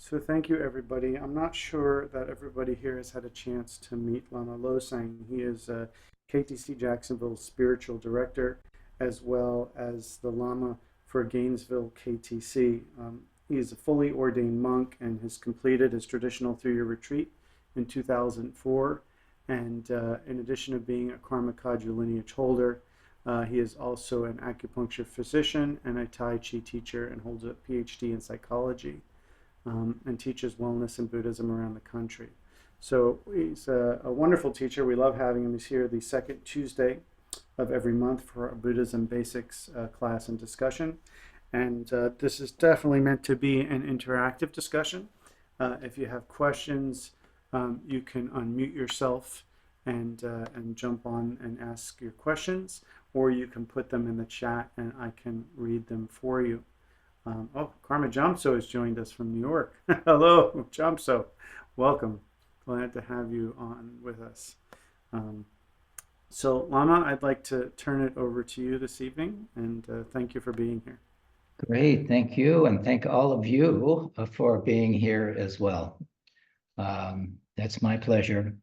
So thank you, everybody. I'm not sure that everybody here has had a chance to meet Lama Losang. He is KTC Jacksonville's spiritual director, as well as the Lama for Gainesville KTC. He is a fully ordained monk and has completed his traditional 3-year retreat in 2004. And in addition to being a Karma Kagyu lineage holder, he is also an acupuncture physician and a Tai Chi teacher and holds a PhD in psychology, and teaches wellness and Buddhism around the country. So he's a wonderful teacher. We love having him. He's here the second Tuesday of every month for a Buddhism basics class and discussion. And this is definitely meant to be an interactive discussion. If you have questions, you can unmute yourself and jump on and ask your questions, or you can put them in the chat and I can read them for you. Karma Jamso has joined us from New York. Hello, Jamso. Welcome. Glad to have you on with us. So, Lama, I'd like to turn it over to you this evening, and thank you for being here. Great, thank you, and thank all of you for being here as well. That's my pleasure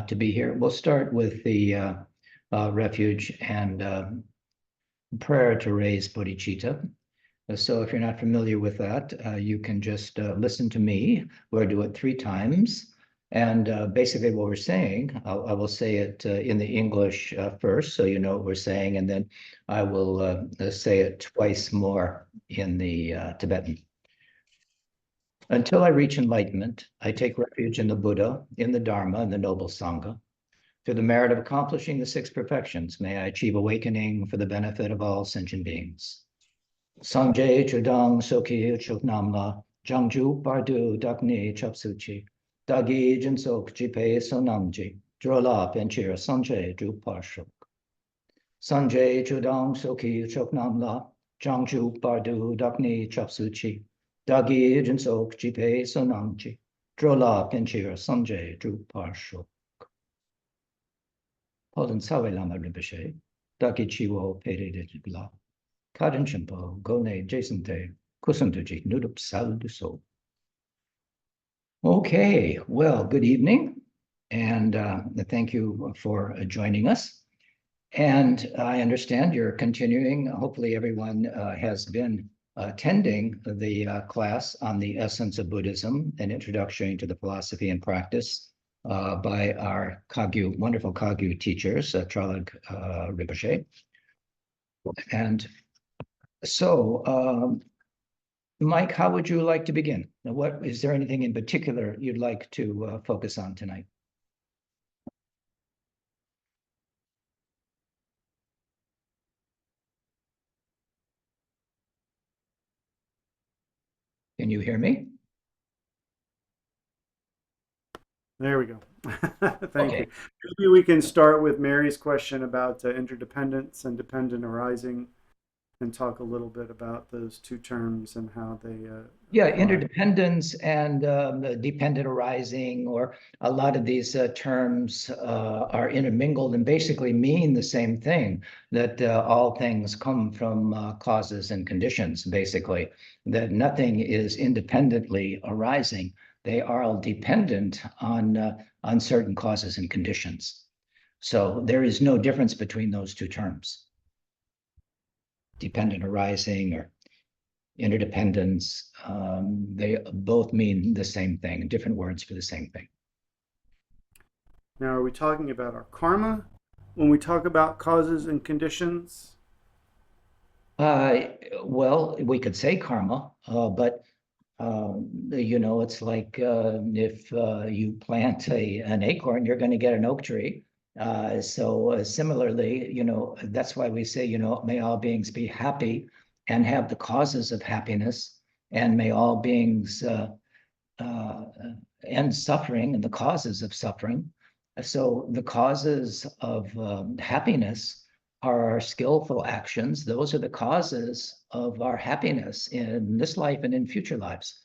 to be here. We'll start with the refuge and prayer to raise bodhicitta. So if you're not familiar with that, you can just listen to me. We'll do it 3 times. And basically what we're saying, I will say it in the English first, so you know what we're saying, and then I will say it twice more in the Tibetan. Until I reach enlightenment, I take refuge in the Buddha, in the Dharma, and the noble Sangha. Through the merit of accomplishing the 6 perfections, may I achieve awakening for the benefit of all sentient beings. Sangye Chudang Soki Chuknamla Jangju Bardu Dakni Chapsuchi Dagi Jinsok Jipe Sonamji Drola Penchir Sanjay Ju Parshuk. Sanjay Chudang Soki Chuknamla Jangju Bardu Dakni Chapsuchi Dagi Jinsok Jipe Sonamji Drola Penchir Sanjay Ju Parshuk. Poden Sawe Lama Rinpoche Dagi Chiwo Pere de Jigla Karin Chimpo, Gone Jason Te, Kusantuji, Nudup Salduso. Okay, well, good evening, and thank you for joining us. And I understand you're continuing, hopefully everyone has been attending the class on the essence of Buddhism, an introduction to the philosophy and practice by our Kagyu, wonderful Kagyu teachers, Tralag Rinpoche. And so, Mike, how would you like to begin? Now, is there anything in particular you'd like to focus on tonight? Can you hear me? There we go. Thank you. Maybe we can start with Mary's question about interdependence and dependent arising, and talk a little bit about those 2 terms and how they yeah, apply. Interdependence and dependent arising, or a lot of these terms are intermingled and basically mean the same thing, that all things come from causes and conditions, basically, that nothing is independently arising. They are all dependent on certain causes and conditions. So there is no difference between those 2 terms. Dependent arising or interdependence, they both mean the same thing, different words for the same thing. Now, are we talking about our karma when we talk about causes and conditions? Well, we could say karma, but you know, it's like if you plant an acorn, you're going to get an oak tree. So similarly, you know, that's why we say, you know, may all beings be happy and have the causes of happiness, and may all beings end suffering and the causes of suffering. So the causes of happiness are our skillful actions. Those are the causes of our happiness in this life and in future lives.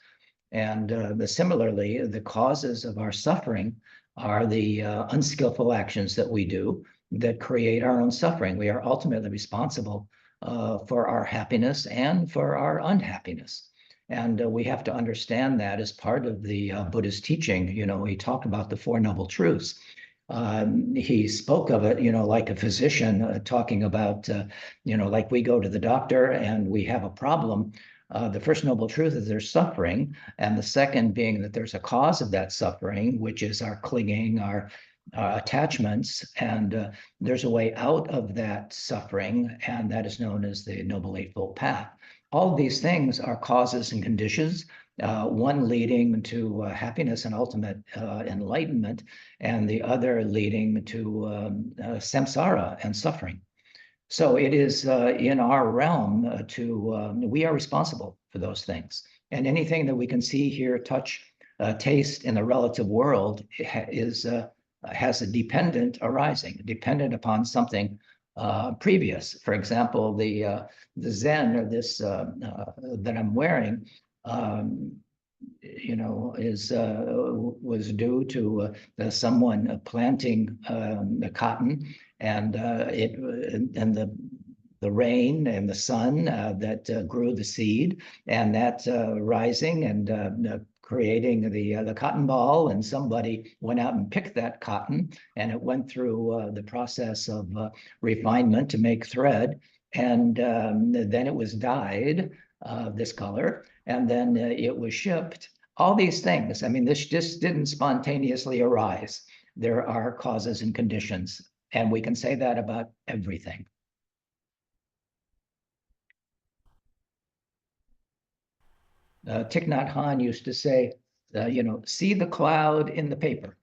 And similarly, the causes of our suffering are the unskillful actions that we do that create our own suffering. We are ultimately responsible for our happiness and for our unhappiness. And we have to understand that as part of the Buddhist teaching. He talked about the Four Noble Truths. He spoke of it, like a physician talking about, like we go to the doctor and we have a problem. The first noble truth is there's suffering, and the second being that there's a cause of that suffering, which is our clinging, our attachments, and there's a way out of that suffering, and that is known as the Noble Eightfold Path. All of these things are causes and conditions, one leading to happiness and ultimate enlightenment, and the other leading to samsara and suffering. So it is in our realm we are responsible for those things. And anything that we can see, hear, touch, taste in the relative world has a dependent arising, dependent upon something previous. For example, the Zen, or this that I'm wearing, was due to someone planting the cotton, and the rain and the sun that grew the seed, and that rising and creating the cotton ball, and somebody went out and picked that cotton, and it went through the process of refinement to make thread, and then it was dyed this color, and then it was shipped. All these things, I mean, this just didn't spontaneously arise. There are causes and conditions, and we can say that about everything. Thich Nhat Hanh used to say, see the cloud in the paper.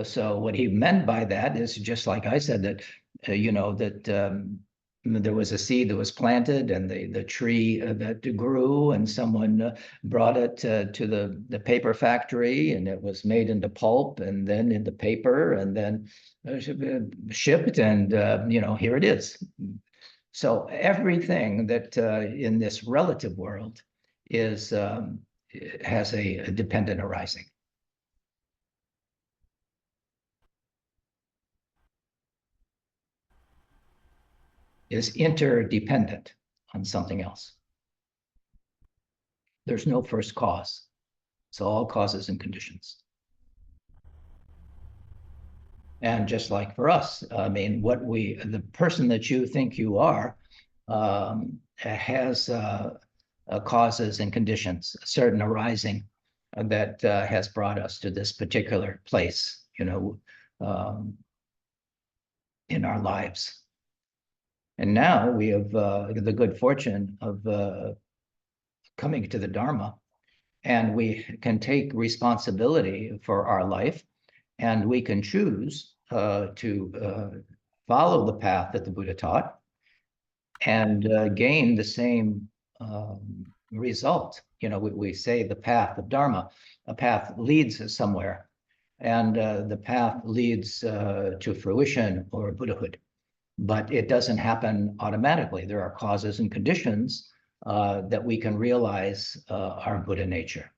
So what he meant by that is just like I said, that, there was a seed that was planted, and the tree that grew, and someone brought it to the paper factory, and it was made into pulp, and then into paper, and then shipped, and here it is. So everything that in this relative world has a dependent arising. Is interdependent on something else. There's no first cause. It's all causes and conditions. And just like for us, I mean, the person that you think you are has causes and conditions, a certain arising that has brought us to this particular place, in our lives. And now we have the good fortune of coming to the Dharma, and we can take responsibility for our life, and we can choose to follow the path that the Buddha taught and gain the same result. We say the path of Dharma, a path leads somewhere, and the path leads to fruition or Buddhahood. But it doesn't happen automatically. There are causes and conditions that we can realize our Buddha nature.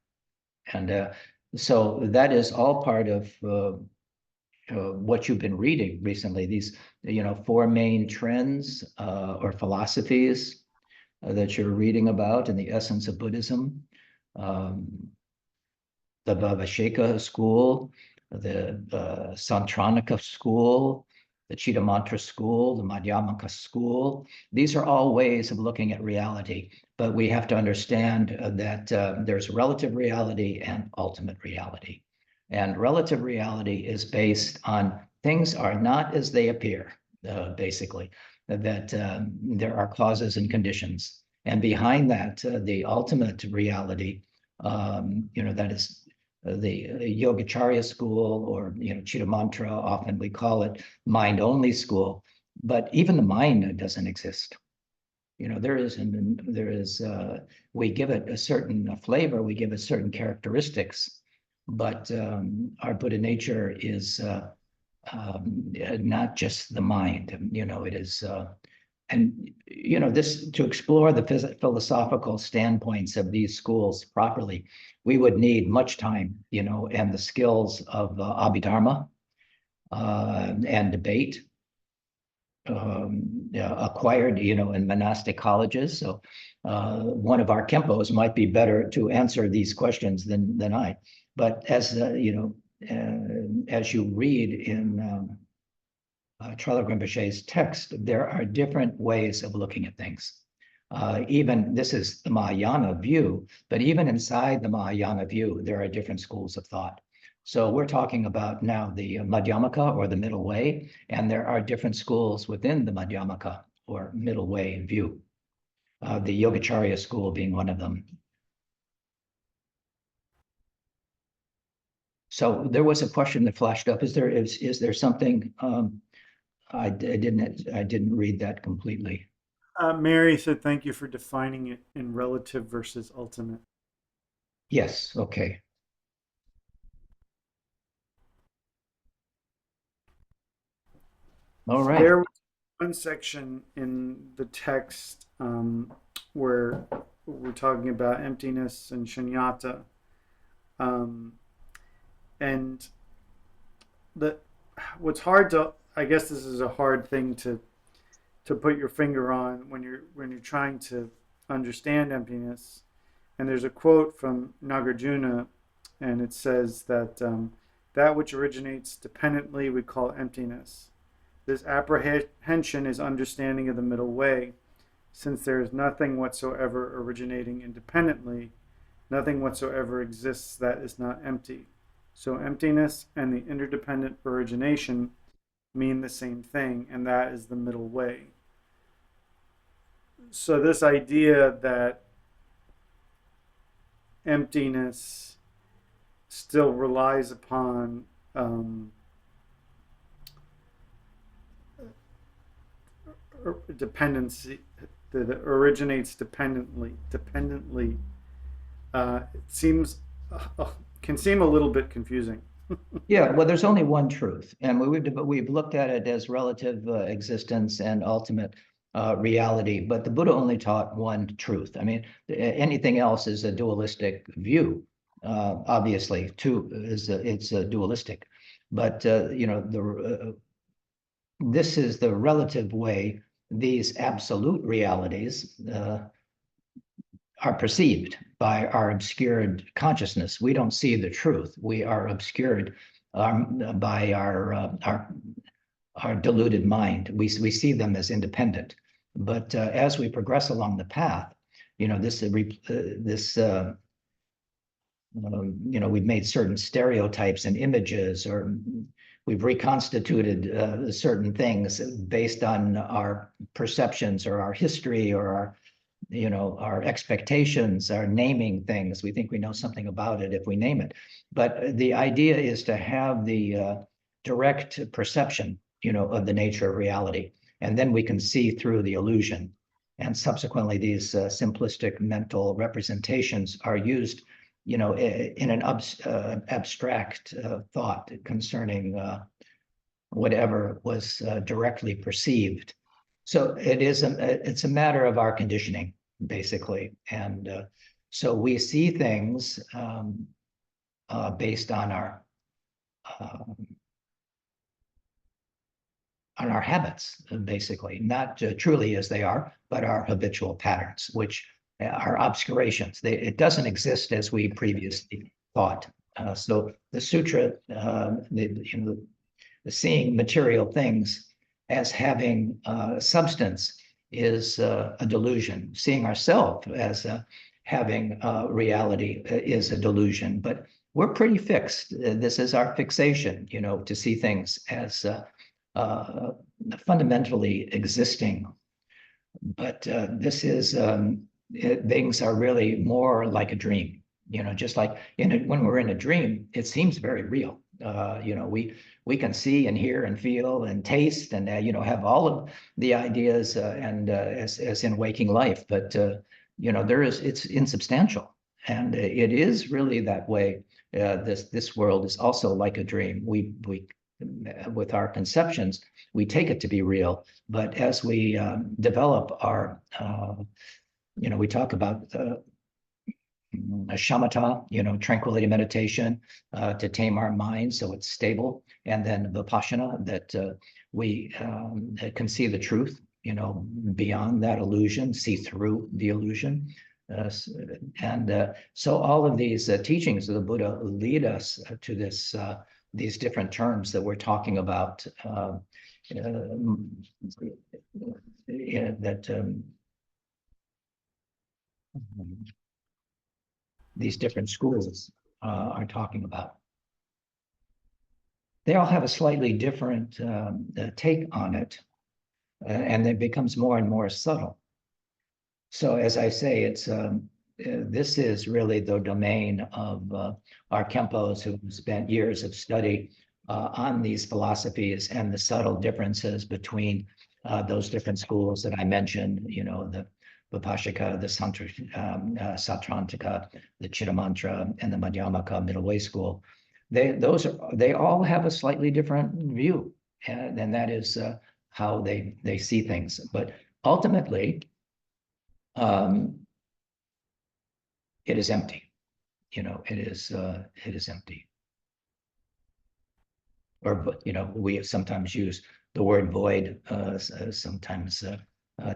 And so that is all part of what you've been reading recently, these, four main trends or philosophies that you're reading about in the essence of Buddhism. The Vaibhashika school, the Santranika school, the Chitta Mantra school, the Madhyamaka school. These are all ways of looking at reality, but we have to understand that there's relative reality and ultimate reality. And relative reality is based on things are not as they appear, basically, that there are causes and conditions. And behind that, the ultimate reality, that is the Yogacarya school, or Chitta Mantra, often we call it mind-only school, but even the mind doesn't exist. We give it a certain flavor, we give it certain characteristics, but our Buddha nature is not just the mind. It is. This, to explore the philosophical standpoints of these schools properly, we would need much time, and the skills of Abhidharma and debate acquired, in monastic colleges. So One of our Kempos might be better to answer these questions than I. But as as you read in Trungpa Rinpoche's text, there are different ways of looking at things. Even this is the Mahayana view, but even inside the Mahayana view, there are different schools of thought. So we're talking about now the Madhyamaka, or the middle way, and there are different schools within the Madhyamaka or middle way view. The Yogacarya school being one of them. So there was a question that flashed up. Is there something? I didn't read that completely. Mary said, thank you for defining it in relative versus ultimate. Yes. Okay. All right. There was one section in the text where we're talking about emptiness and shunyata. And what's hard to, I guess this is a hard thing to put your finger on when you're trying to understand emptiness. And there's a quote from Nagarjuna, and it says that that which originates dependently we call emptiness. This apprehension is understanding of the middle way, since there is nothing whatsoever originating independently, nothing whatsoever exists that is not empty. So emptiness and the interdependent origination mean the same thing, and that is the middle way. So this idea that emptiness still relies upon dependency, that it originates dependently, it seems can seem a little bit confusing. Yeah, well, there's only one truth, and we've looked at it as relative existence and ultimate reality, but the Buddha only taught one truth. I mean, anything else is a dualistic view. Obviously, it's dualistic, but this is the relative way these absolute realities are perceived by our obscured consciousness. We don't see the truth. We are obscured by our deluded mind. We see them as independent. But as we progress along the path, we've made certain stereotypes and images, or we've reconstituted certain things based on our perceptions or our history or our expectations, our naming things. We think we know something about it if we name it. But the idea is to have the direct perception, of the nature of reality. And then we can see through the illusion. And subsequently, these simplistic mental representations are used, in an abstract thought concerning whatever was directly perceived. So it's a matter of our conditioning, basically. And so we see things based on our habits, basically, not truly as they are, but our habitual patterns, which are obscurations. It doesn't exist as we previously thought. So the sutra, the seeing material things as having substance is a delusion. Seeing ourselves as having reality is a delusion. But we're pretty fixed. This is our fixation, to see things as fundamentally existing. But this is things are really more like a dream. Just like when we're in a dream, it seems very real. We can see and hear and feel and taste and have all of the ideas and as in waking life, but it's insubstantial, and it is really that way. This world is also like a dream. We with our conceptions, we take it to be real, but as we develop our we talk about shamatha, tranquility meditation, to tame our mind so it's stable, and then vipassana, that we can see the truth beyond that illusion, see through the illusion. So all of these teachings of the Buddha lead us to these different terms that we're talking about, these different schools are talking about. They all have a slightly different take on it, and it becomes more and more subtle. So as I say, this is really the domain of our Khenpos who spent years of study on these philosophies and the subtle differences between those different schools that I mentioned, the Vipassika, the Sautrantika, the Chittamantra, and the Madhyamaka middle way school. They all have a slightly different view, and that is how they see things. But ultimately, it is empty. It is empty. Or we sometimes use the word void. Sometimes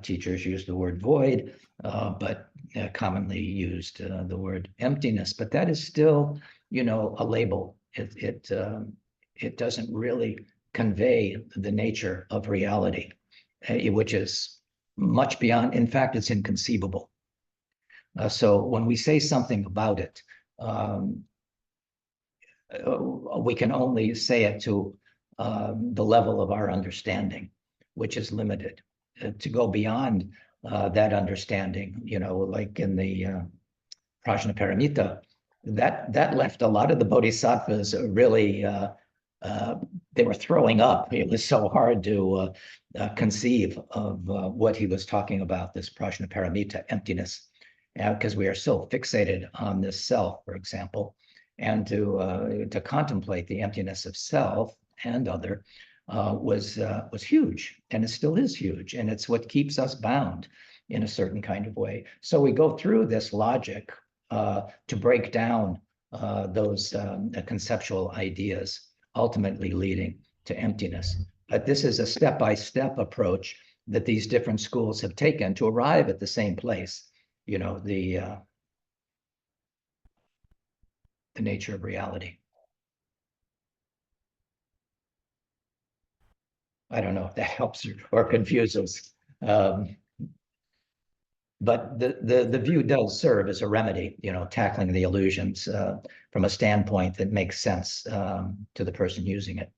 teachers use the word void, but commonly used the word emptiness. But that is still, a label. It doesn't really convey the nature of reality, which is much beyond. In fact, it's inconceivable. So when we say something about it, we can only say it to the level of our understanding, which is limited. To go beyond that understanding, like in the Prajnaparamita, that left a lot of the bodhisattvas really, they were throwing up. It was so hard to conceive of what he was talking about, this Prajnaparamita, emptiness, because we are so fixated on this self, for example, and to contemplate the emptiness of self and other was huge, and it still is huge, and it's what keeps us bound in a certain kind of way. So we go through this logic to break down those conceptual ideas, ultimately leading to emptiness. But this is a step-by-step approach that these different schools have taken to arrive at the same place, the nature of reality. I don't know if that helps or confuses. But the view does serve as a remedy, tackling the illusions from a standpoint that makes sense to the person using it.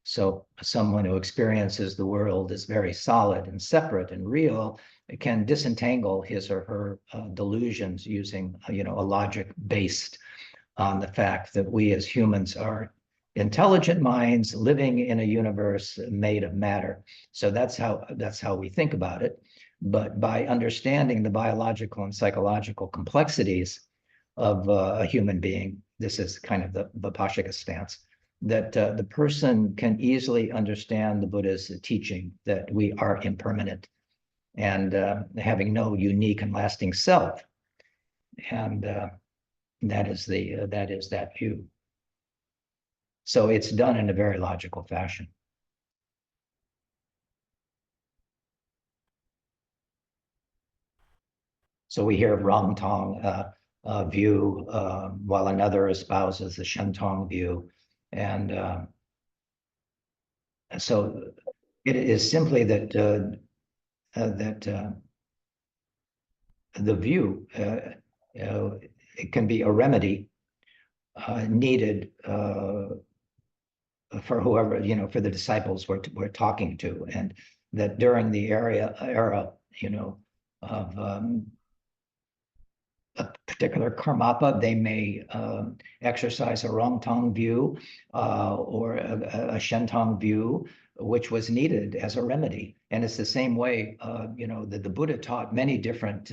So someone who experiences the world as very solid and separate and real can disentangle his or her delusions using, a logic based on the fact that we as humans are intelligent minds living in a universe made of matter. So that's how we think about it. But by understanding the biological and psychological complexities of a human being, this is kind of the Vipassika stance, that the person can easily understand the Buddha's teaching that we are impermanent and having no unique and lasting self. And that is that view. So it's done in a very logical fashion. So we hear of Ramtong view, while another espouses the Shentong view. And so it is simply that the view it can be a remedy needed for whoever, for the disciples we're talking to, and that during the era of a particular karmapa, they may exercise a Ramtong view or a Shentong view, which was needed as a remedy. And it's the same way, that the Buddha taught many different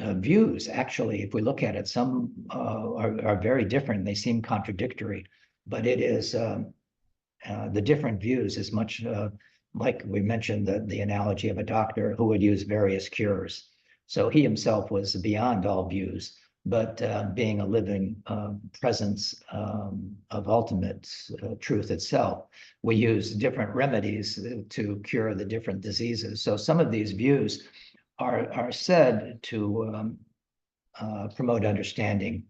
views. Actually, if we look at it, some are very different. They seem contradictory, but it is the different views is much like we mentioned the analogy of a doctor who would use various cures. So he himself was beyond all views, but being a living presence of ultimate truth itself. We use different remedies to cure the different diseases. So some of these views are said to promote understanding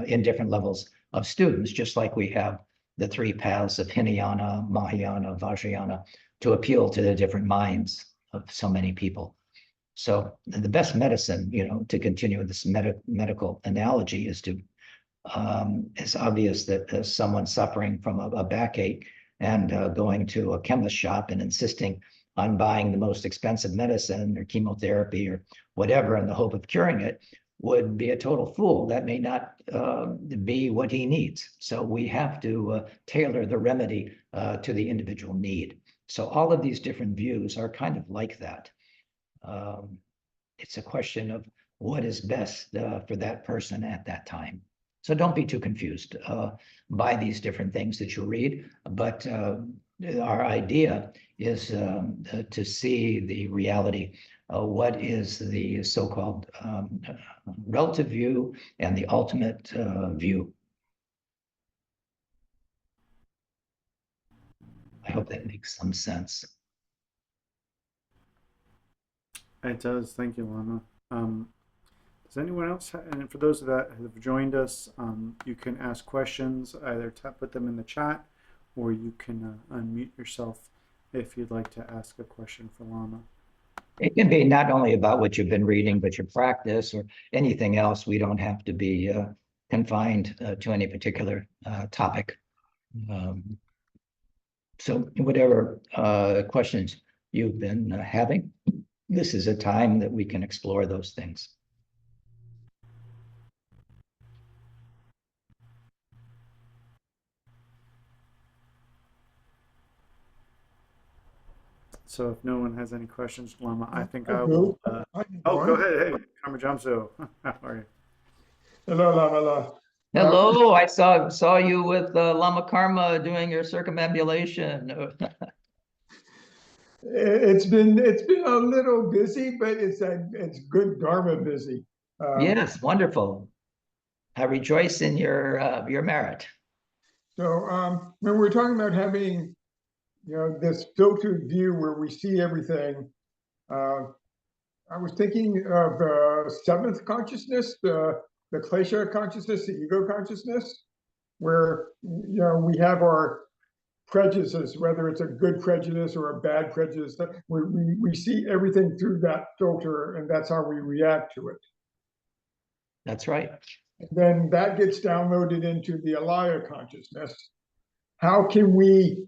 in different levels of students, just like we have the three paths of Hinayana, Mahayana, Vajrayana, to appeal to the different minds of so many people. So the best medicine, to continue this medical analogy, is to it's obvious that someone suffering from a backache and going to a chemist shop and insisting on buying the most expensive medicine or chemotherapy or whatever in the hope of curing it would be a total fool. That may not be what he needs. So we have to tailor the remedy to the individual need. So all of these different views are kind of like that. It's a question of what is best for that person at that time. So don't be too confused by these different things that you read, but our idea is to see the reality. What is the so-called relative view and the ultimate view? I hope that makes some sense. It does. Thank you, Lama. Does anyone else, and for those that have joined us, you can ask questions, either put them in the chat, or you can unmute yourself if you'd like to ask a question for Lama. It can be not only about what you've been reading, but your practice or anything else. We don't have to be confined to any particular topic. So whatever questions you've been having, this is a time that we can explore those things. So if no one has any questions, Lama, I think I I do. will. I can Oh, go go on. ahead. Hey, Karma Jamso. How are you? Hello, Lama. Hello, I saw you with Lama Karma doing your circumambulation. It's been a little busy, but it's good Dharma busy. Yes, wonderful. I rejoice in your merit. So when we're talking about having this filtered view where we see everything, I was thinking of seventh consciousness, the klesha consciousness, the ego consciousness, where we have our prejudices, whether it's a good prejudice or a bad prejudice, that we see everything through that filter, and that's how we react to it. That's right. And then that gets downloaded into the alaya consciousness. How can we,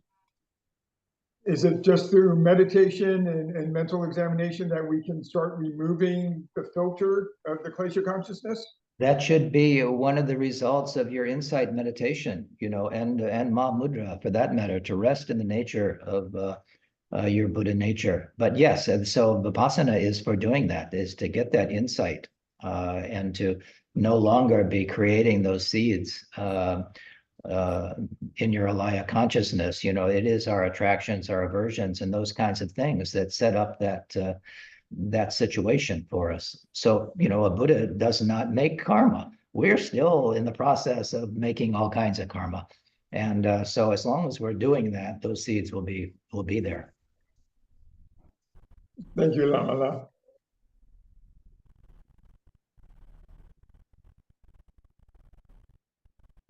is it just through meditation and mental examination that we can start removing the filter of the klesha consciousness? That should be one of the results of your insight meditation, and Ma Mudra, for that matter, to rest in the nature of your Buddha nature. But yes, and so Vipassana is for doing that, is to get that insight and to no longer be creating those seeds in your alaya consciousness. It is our attractions, our aversions, and those kinds of things that set up that situation for us. So, a Buddha does not make karma. We're still in the process of making all kinds of karma. And so as long as we're doing that, those seeds will be there. Thank you, Lama.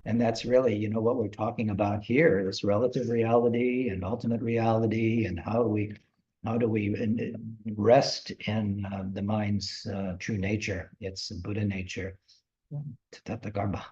And that's really, what we're talking about here is relative reality and ultimate reality, and how do we rest in the mind's true nature. It's Buddha nature. Tata Garbha.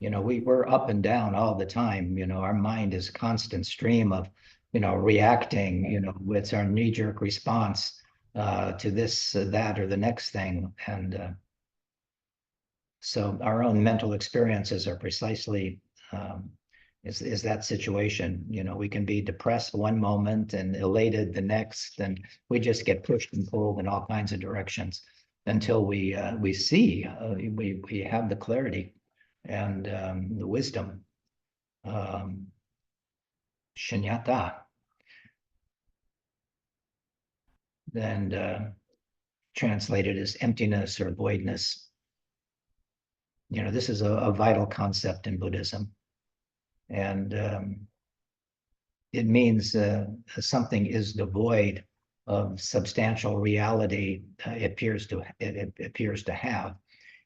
We're up and down all the time. Our mind is a constant stream of, reacting, with our knee-jerk response to this, that, or the next thing. And so our own mental experiences are precisely is that situation. We can be depressed one moment and elated the next, and we just get pushed and pulled in all kinds of directions until we see, we have the clarity and the wisdom, shunyata, and translated as emptiness or voidness. This is a vital concept in Buddhism. And it means something is devoid of substantial reality it appears to have.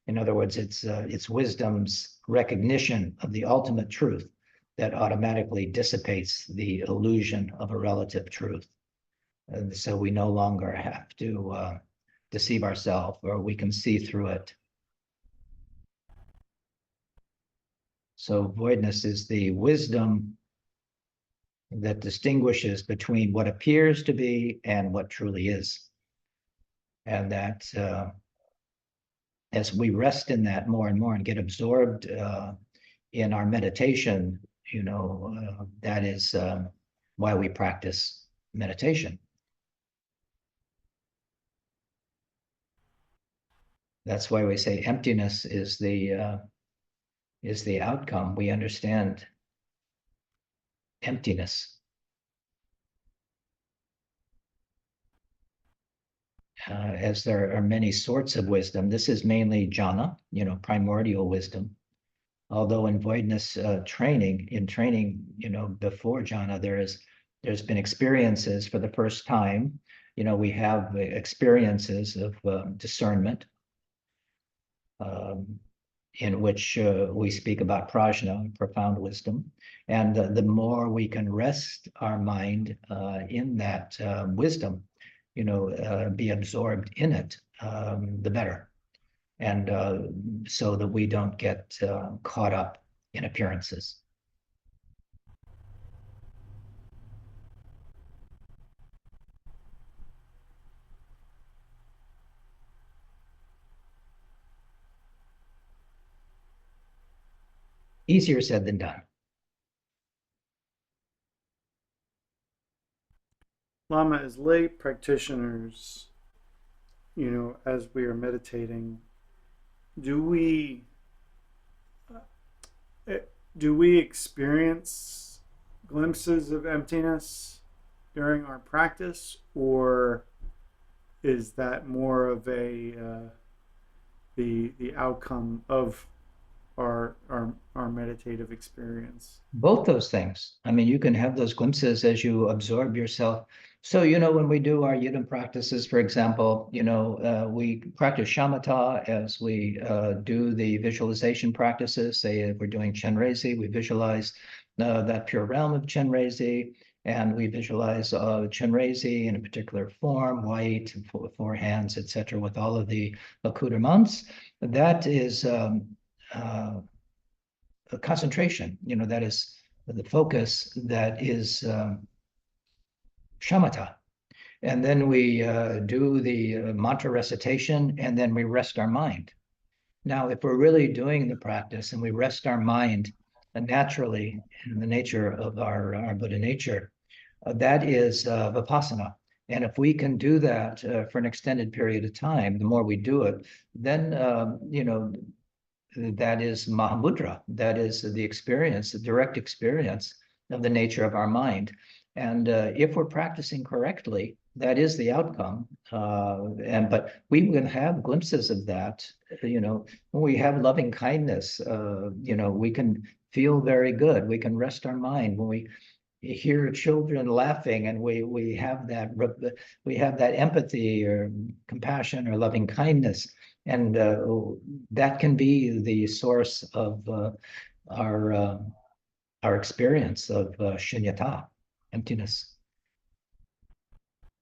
In other words, it's wisdom's recognition of the ultimate truth that automatically dissipates the illusion of a relative truth. And so we no longer have to deceive ourselves, or we can see through it. So voidness is the wisdom that distinguishes between what appears to be and what truly is. And that as we rest in that more and more and get absorbed in our meditation, that is why we practice meditation. That's why we say emptiness is the outcome. We understand emptiness. As there are many sorts of wisdom, this is mainly jhana, primordial wisdom. Although in voidness training, before jhana, there's been experiences for the first time. We have experiences of discernment, in which we speak about prajna, profound wisdom. And the more we can rest our mind in that wisdom, be absorbed in it, the better. And so that we don't get caught up in appearances. Easier said than done. Lama, as lay practitioners, as we are meditating, do we experience glimpses of emptiness during our practice, or is that more of the outcome of our meditative experience? Both those things. I mean, you can have those glimpses as you absorb yourself. So, when we do our yidam practices, for example, we practice shamatha as we do the visualization practices. Say if we're doing Chenrezi, we visualize that pure realm of Chenrezi, and we visualize Chenrezi in a particular form, white, four hands, etc., with all of the accoutrements. That is a concentration, that is the focus, that is shamatha. And then we do the mantra recitation, and then we rest our mind. Now, if we're really doing the practice and we rest our mind naturally in the nature of our Buddha nature, that is vipassana. And if we can do that for an extended period of time, the more we do it, then that is Mahamudra. That is the experience, the direct experience of the nature of our mind. And if we're practicing correctly, that is the outcome. But we can have glimpses of that. When we have loving kindness, we can feel very good. We can rest our mind when we hear children laughing, and we have that empathy or compassion or loving kindness. And that can be the source of our experience of shunyata, emptiness.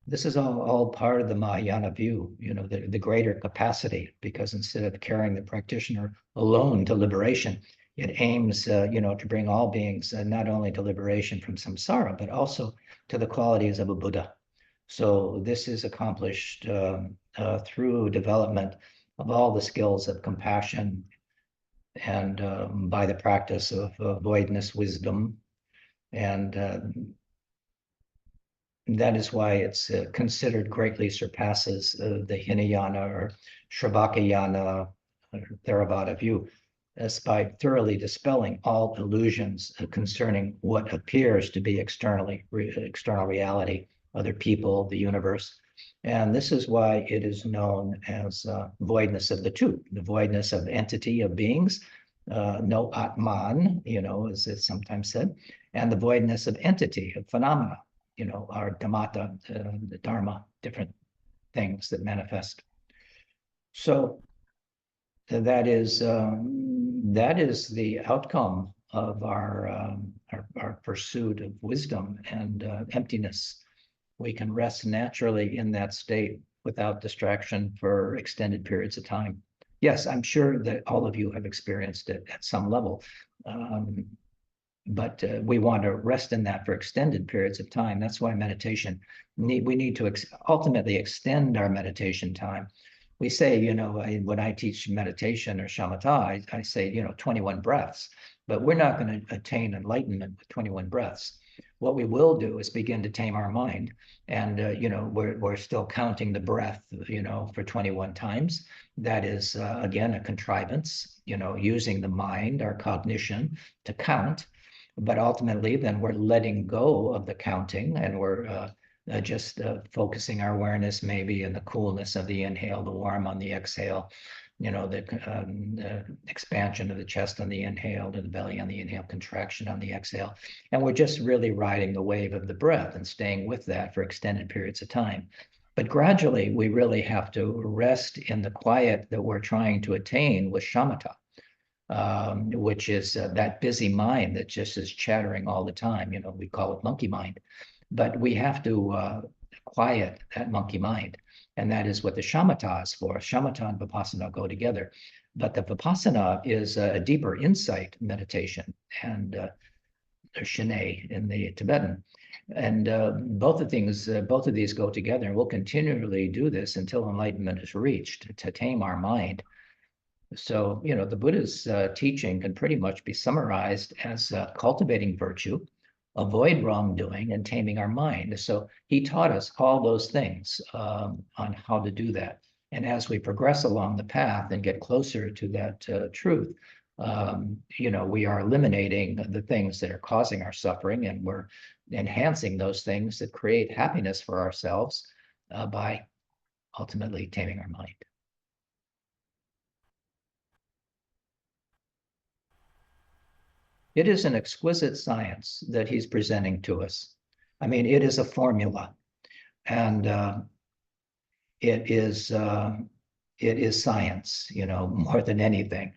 This is all part of the Mahayana view, the greater capacity, because instead of carrying the practitioner alone to liberation, it aims, to bring all beings not only to liberation from samsara, but also to the qualities of a Buddha. So this is accomplished through development of all the skills of compassion, and by the practice of voidness wisdom. And that is why it's considered greatly surpasses the Hinayana or Shravakayana or Theravada view, as by thoroughly dispelling all illusions concerning what appears to be external reality, other people, the universe. And this is why it is known as voidness of the two, the voidness of entity of beings, no Atman, as it's sometimes said, and the voidness of entity, of phenomena, our dhammata, the dharma, different things that manifest. So that is the outcome of our pursuit of wisdom and emptiness. We can rest naturally in that state without distraction for extended periods of time. Yes, I'm sure that all of you have experienced it at some level, but we want to rest in that for extended periods of time. That's why meditation, we need to ultimately extend our meditation time. We say, when I teach meditation or shamatha, I say, 21 breaths, but we're not going to attain enlightenment with 21 breaths. What we will do is begin to tame our mind, and we're still counting the breath, for 21 times. That is again a contrivance, using the mind, our cognition, to count. But ultimately, then we're letting go of the counting, and we're just focusing our awareness maybe in the coolness of the inhale, the warm on the exhale, the expansion of the chest on the inhale, to the belly on the inhale, contraction on the exhale. And we're just really riding the wave of the breath and staying with that for extended periods of time. But gradually, we really have to rest in the quiet that we're trying to attain with shamatha, which is that busy mind that just is chattering all the time. We call it monkey mind. But we have to quiet that monkey mind. And that is what the shamatha is for. Shamatha and vipassana go together. But the vipassana is a deeper insight meditation, and shinei in the Tibetan. And both of these go together. And we'll continually do this until enlightenment is reached, to tame our mind. So, the Buddha's teaching can pretty much be summarized as cultivating virtue, avoid wrongdoing, and taming our mind. So he taught us all those things on how to do that. And as we progress along the path and get closer to that truth, we are eliminating the things that are causing our suffering, and we're enhancing those things that create happiness for ourselves by ultimately taming our mind. It is an exquisite science that he's presenting to us. I mean, it is a formula, and it is science, more than anything.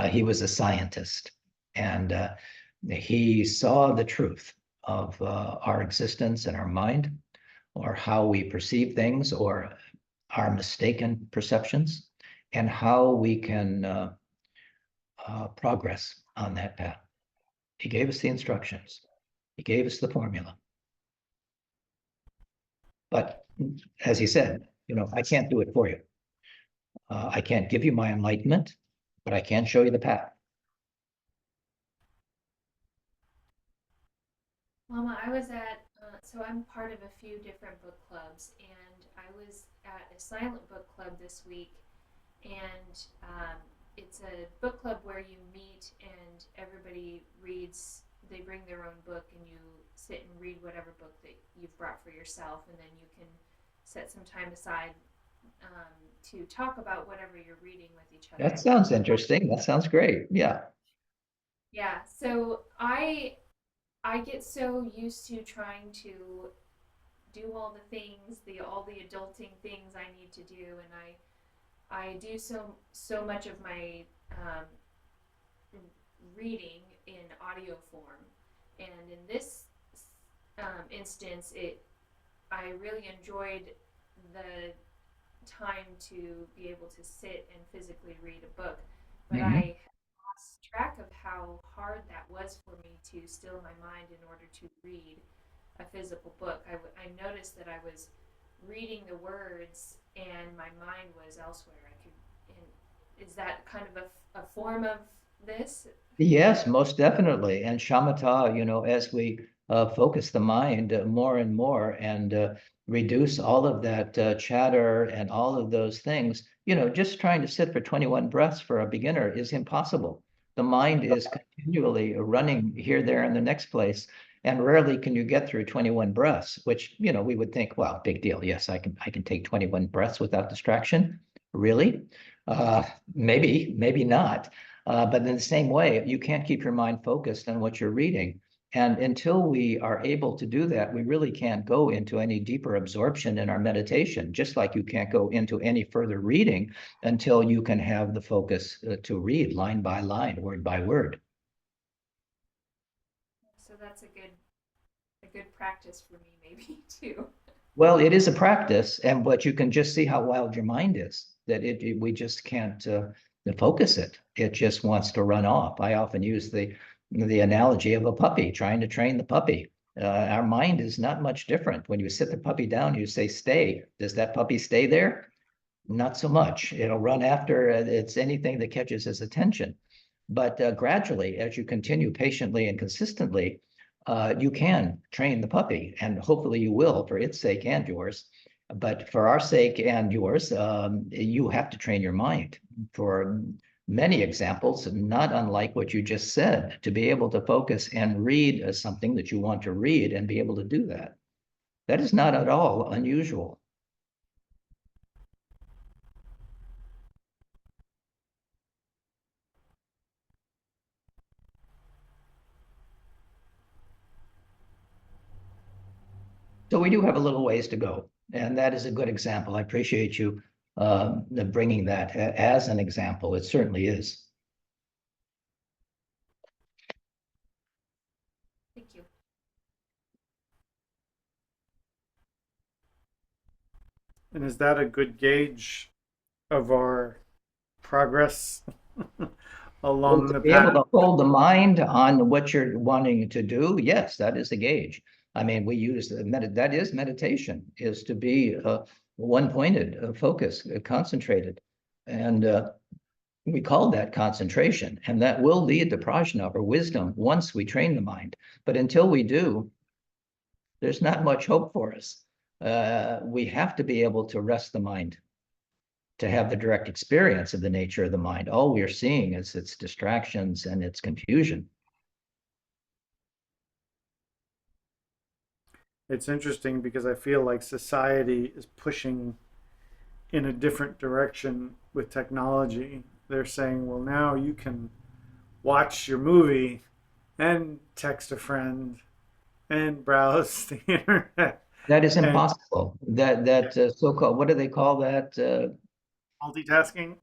He was a scientist, and he saw the truth of our existence and our mind, or how we perceive things, or our mistaken perceptions, and how we can progress on that path. He gave us the instructions. He gave us the formula. But as he said, I can't do it for you. I can't give you my enlightenment, but I can show you the path. Lama, I was at, so I'm part of a few different book clubs, and I was at a silent book club this week, and it's a book club where you meet and everybody reads, they bring their own book, and you sit and read whatever book that you've brought for yourself, and then you can set some time aside to talk about whatever you're reading with each other. That sounds interesting. That sounds great. Yeah. Yeah, so I get so used to trying to do all the things, all the adulting things I need to do, and I do so much of my reading in audio form, and in this instance, I really enjoyed the time to be able to sit and physically read a book, but I lost track of how hard that was for me to still my mind in order to read a physical book. I noticed that I was reading the words and my mind was elsewhere. Is that kind of a form of this? Yes, most definitely. And shamatha, as we focus the mind more and more, and reduce all of that chatter and all of those things, just trying to sit for 21 breaths for a beginner is impossible. The mind is continually running here, there, and the next place. And rarely can you get through 21 breaths, which, you know, we would think, well, big deal. Yes, I can take 21 breaths without distraction. Really? Maybe, maybe not. But in the same way, you can't keep your mind focused on what you're reading. And until we are able to do that, we really can't go into any deeper absorption in our meditation, just like you can't go into any further reading until you can have the focus to read line by line, word by word. So that's a good practice for me maybe too. Well, it is a practice, but you can just see how wild your mind is, that we just can't focus it. It just wants to run off. I often use the analogy of a puppy trying to train the puppy. Our mind is not much different. When you sit the puppy down, you say, stay. Does that puppy stay there? Not so much. It'll run after it's anything that catches his attention. But gradually, as you continue patiently and consistently, you can train the puppy, and hopefully you will for its sake and yours. But for our sake and yours, you have to train your mind. For many examples, not unlike what you just said, to be able to focus and read something that you want to read and be able to do that. That is not at all unusual. So we do have a little ways to go, and that is a good example. I appreciate you bringing that as an example. It certainly is. Thank you. And is that a good gauge of our progress along To the be able path? to hold the mind on what you're wanting to do, yes, that is the gauge. I mean, we use that is meditation, is to be one-pointed, focused, concentrated, and we call that concentration, and that will lead to prajna or wisdom once we train the mind. But until we do, there's not much hope for us. We have to be able to rest the mind, to have the direct experience of the nature of the mind. All we are seeing is its distractions and its confusion. It's interesting because I feel like society is pushing in a different direction with technology. They're saying, well, now you can watch your movie and text a friend and browse the internet That is and impossible. That so-called, what do they call that? multitasking.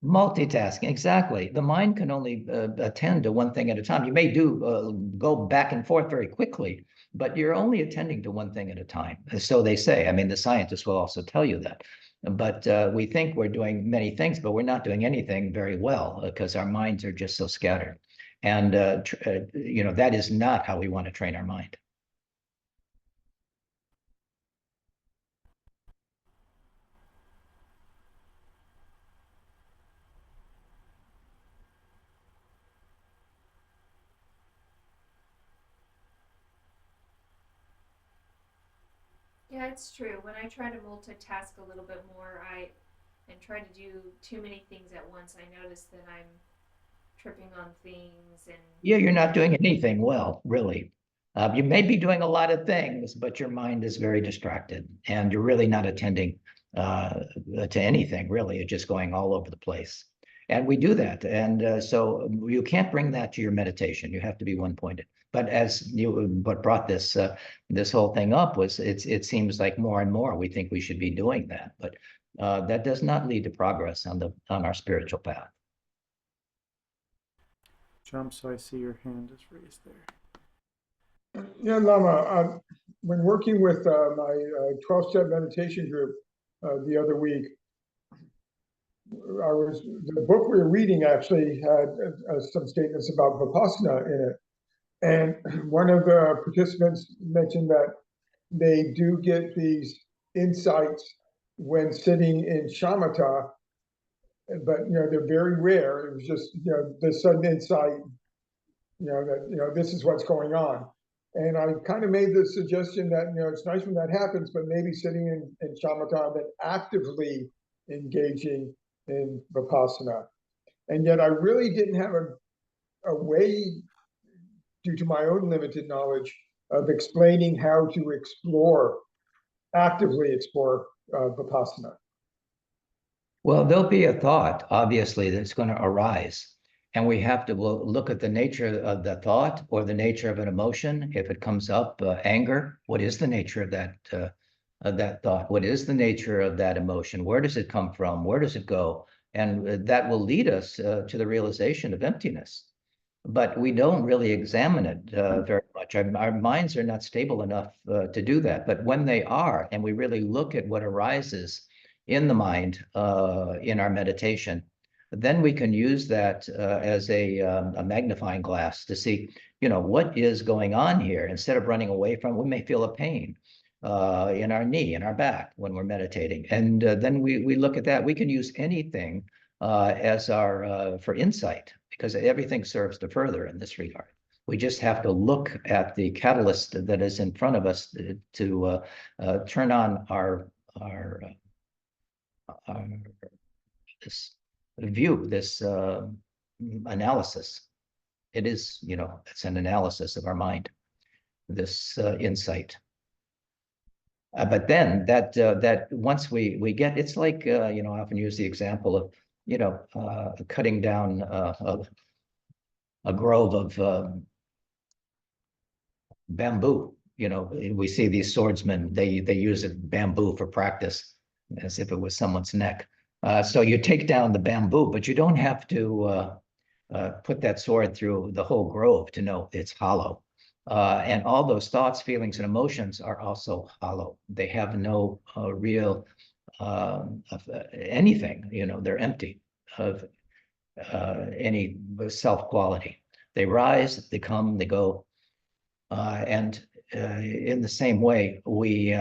Multitasking, exactly. The mind can only attend to one thing at a time. You may go back and forth very quickly, but you're only attending to one thing at a time. So they say. I mean, the scientists will also tell you that. But we think we're doing many things, but we're not doing anything very well because our minds are just so scattered. And that is not how we want to train our mind. Yeah, it's true. When I try to multitask a little bit more, and try to do too many things at once, I notice that I'm tripping on things and Yeah, you're not doing anything well, really. You may be doing a lot of things, but your mind is very distracted, and you're really not attending to anything, really. You're just going all over the place. And we do that. And so you can't bring that to your meditation. You have to be one-pointed. But what brought this whole thing up was it seems like more and more we think we should be doing that, but that does not lead to progress on our spiritual path. Jump, so I see your hand is raised there. Yeah, Lama, when working with my 12-step meditation group the other week, the book we were reading actually had some statements about Vipassana in it. And one of the participants mentioned that they do get these insights when sitting in shamatha, but they're very rare. It was just the sudden insight, that this is what's going on. And I kind of made the suggestion that it's nice when that happens, but maybe sitting in shamatha and then actively engaging in vipassana. And yet I really didn't have a way, due to my own limited knowledge, of explaining how to actively explore Vipassana? Well, there'll be a thought, obviously, that's going to arise. And we have to look at the nature of the thought or the nature of an emotion. If it comes up, anger, what is the nature of that thought? What is the nature of that emotion? Where does it come from? Where does it go? And that will lead us to the realization of emptiness. But we don't really examine it very much. Our minds are not stable enough to do that. But when they are, and we really look at what arises in the mind in our meditation, then we can use that as a magnifying glass to see, what is going on here. Instead of running away from, we may feel a pain in our knee, in our back when we're meditating. And then we look at that. We can use anything as our for insight, because everything serves to further in this regard. We just have to look at the catalyst that is in front of us to turn on our this view, this analysis. It is, it's an analysis of our mind, this insight. But then that once we get, it's like, I often use the example of, cutting down a grove of bamboo. We see these swordsmen, they use bamboo for practice as if it was someone's neck. So you take down the bamboo, but you don't have to put that sword through the whole grove to know it's hollow. And all those thoughts, feelings, and emotions are also hollow. They have no real anything, they're empty of any self-quality. They rise, they come, they go. And in the same way, we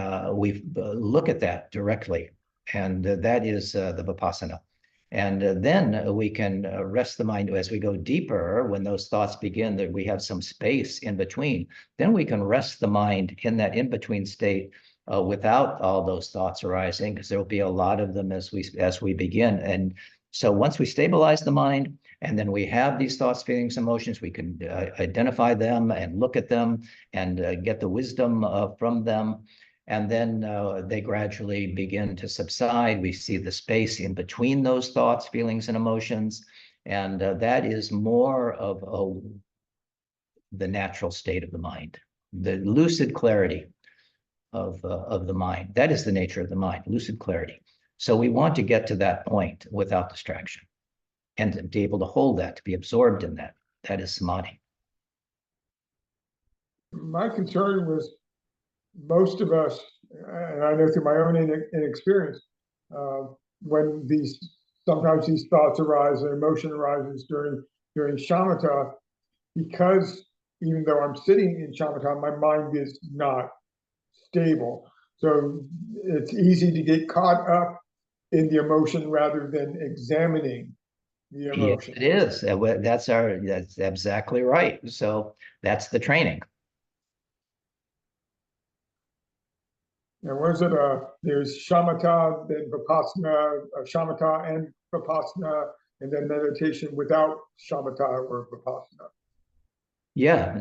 look at that directly, and that is the Vipassana. And then we can rest the mind as we go deeper. When those thoughts begin, that we have some space in between, then we can rest the mind in that in-between state without all those thoughts arising, because there will be a lot of them as we begin. And so once we stabilize the mind, and then we have these thoughts, feelings, emotions, we can identify them and look at them and get the wisdom from them. And then they gradually begin to subside. We see the space in between those thoughts, feelings, and emotions. And that is more of the natural state of the mind, the lucid clarity of the mind. That is the nature of the mind, lucid clarity. So we want to get to that point without distraction and to be able to hold that, to be absorbed in that. That is samadhi. My concern was most of us, and I know through my own inexperience, when sometimes these thoughts arise and emotion arises during shamatha, because even though I'm sitting in shamatha, my mind is not stable. So it's easy to get caught up in the emotion rather than examining the emotion. Yes, it is. That's exactly right. So that's the training. And what is it? There's shamatha, then vipassana, shamatha and vipassana, and then meditation without shamatha or vipassana. Yeah,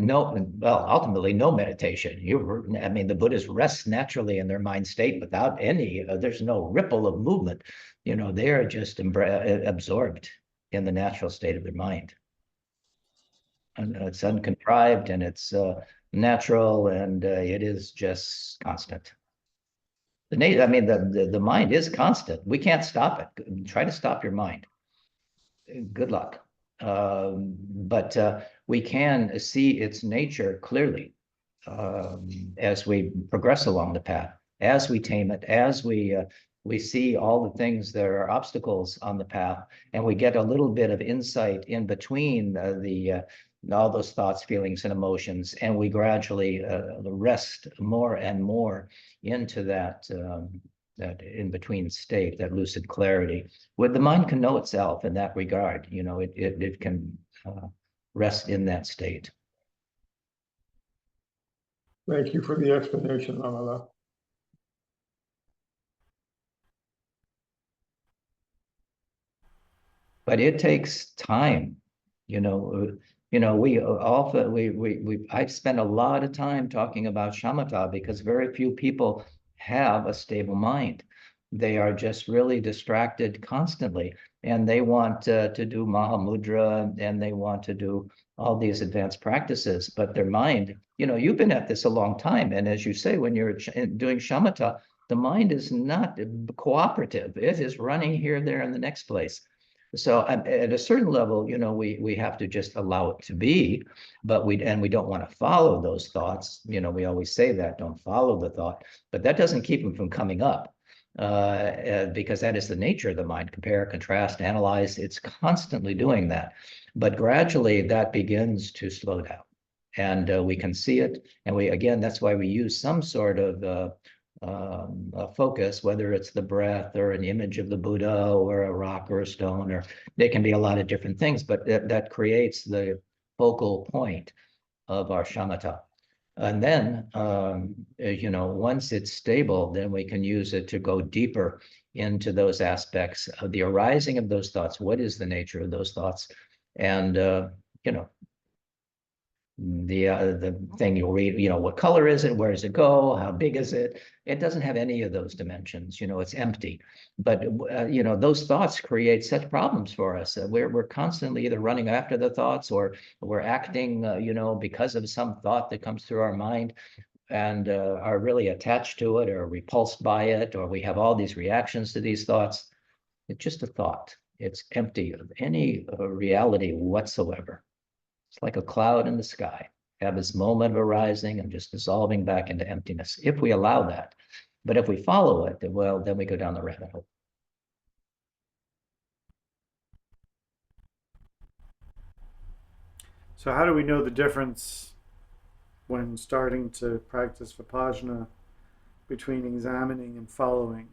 ultimately, no meditation. The Buddhists rest naturally in their mind state without any, there's no ripple of movement. They are just absorbed in the natural state of their mind. And it's uncontrived and it's natural, and it is just constant. The mind is constant. We can't stop it. Try to stop your mind. Good luck. But we can see its nature clearly as we progress along the path, as we tame it, as we see all the things that are obstacles on the path, and we get a little bit of insight in between all those thoughts, feelings, and emotions, and we gradually rest more and more into that in-between state, that lucid clarity, where the mind can know itself in that regard. It can rest in that state. Thank you for the explanation, Lama. But it takes time. I've spent a lot of time talking about shamatha because very few people have a stable mind. They are just really distracted constantly, and they want to do Mahamudra, and they want to do all these advanced practices, but their mind, you've been at this a long time, and as you say, when you're doing shamatha, the mind is not cooperative. It is running here, there, and the next place. So at a certain level, we have to just allow it to be, but we don't want to follow those thoughts. We always say that, don't follow the thought, but that doesn't keep them from coming up, because that is the nature of the mind. Compare, contrast, analyze. It's constantly doing that, but gradually that begins to slow down, and we can see it. And that's why we use some sort of a focus, whether it's the breath or an image of the Buddha or a rock or a stone, or there can be a lot of different things, but that creates the focal point of our shamatha. And then, once it's stable, then we can use it to go deeper into those aspects of the arising of those thoughts. What is the nature of those thoughts? And, the thing you'll read, what color is it? Where does it go? How big is it? It doesn't have any of those dimensions. It's empty. But those thoughts create such problems for us. We're constantly either running after the thoughts, or we're acting, because of some thought that comes through our mind, and are really attached to it or repulsed by it, or we have all these reactions to these thoughts. It's just a thought. It's empty of any reality whatsoever. It's like a cloud in the sky, have this moment of arising and just dissolving back into emptiness, if we allow that. But if we follow it, then we go down the rabbit hole. So how do we know the difference when starting to practice Vipassana between examining and following?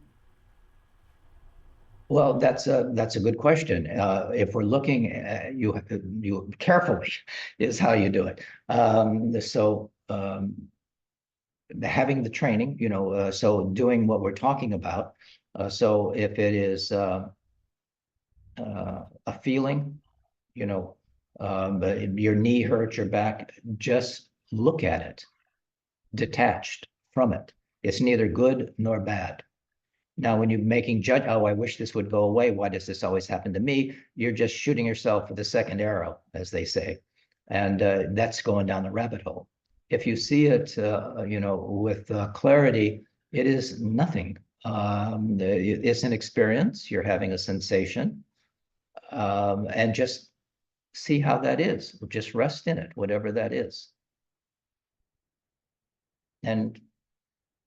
Well, that's a good question. If we're looking at you carefully, is how you do it. Having the training, so doing what we're talking about. So if it is a feeling, your knee hurts, your back, just look at it, detached from it. It's neither good nor bad. Now, when you're making oh, I wish this would go away. Why does this always happen to me? You're just shooting yourself with the second arrow, as they say. And that's going down the rabbit hole. If you see it, with clarity, it is nothing. It's an experience. You're having a sensation. And just see how that is. Just rest in it, whatever that is. And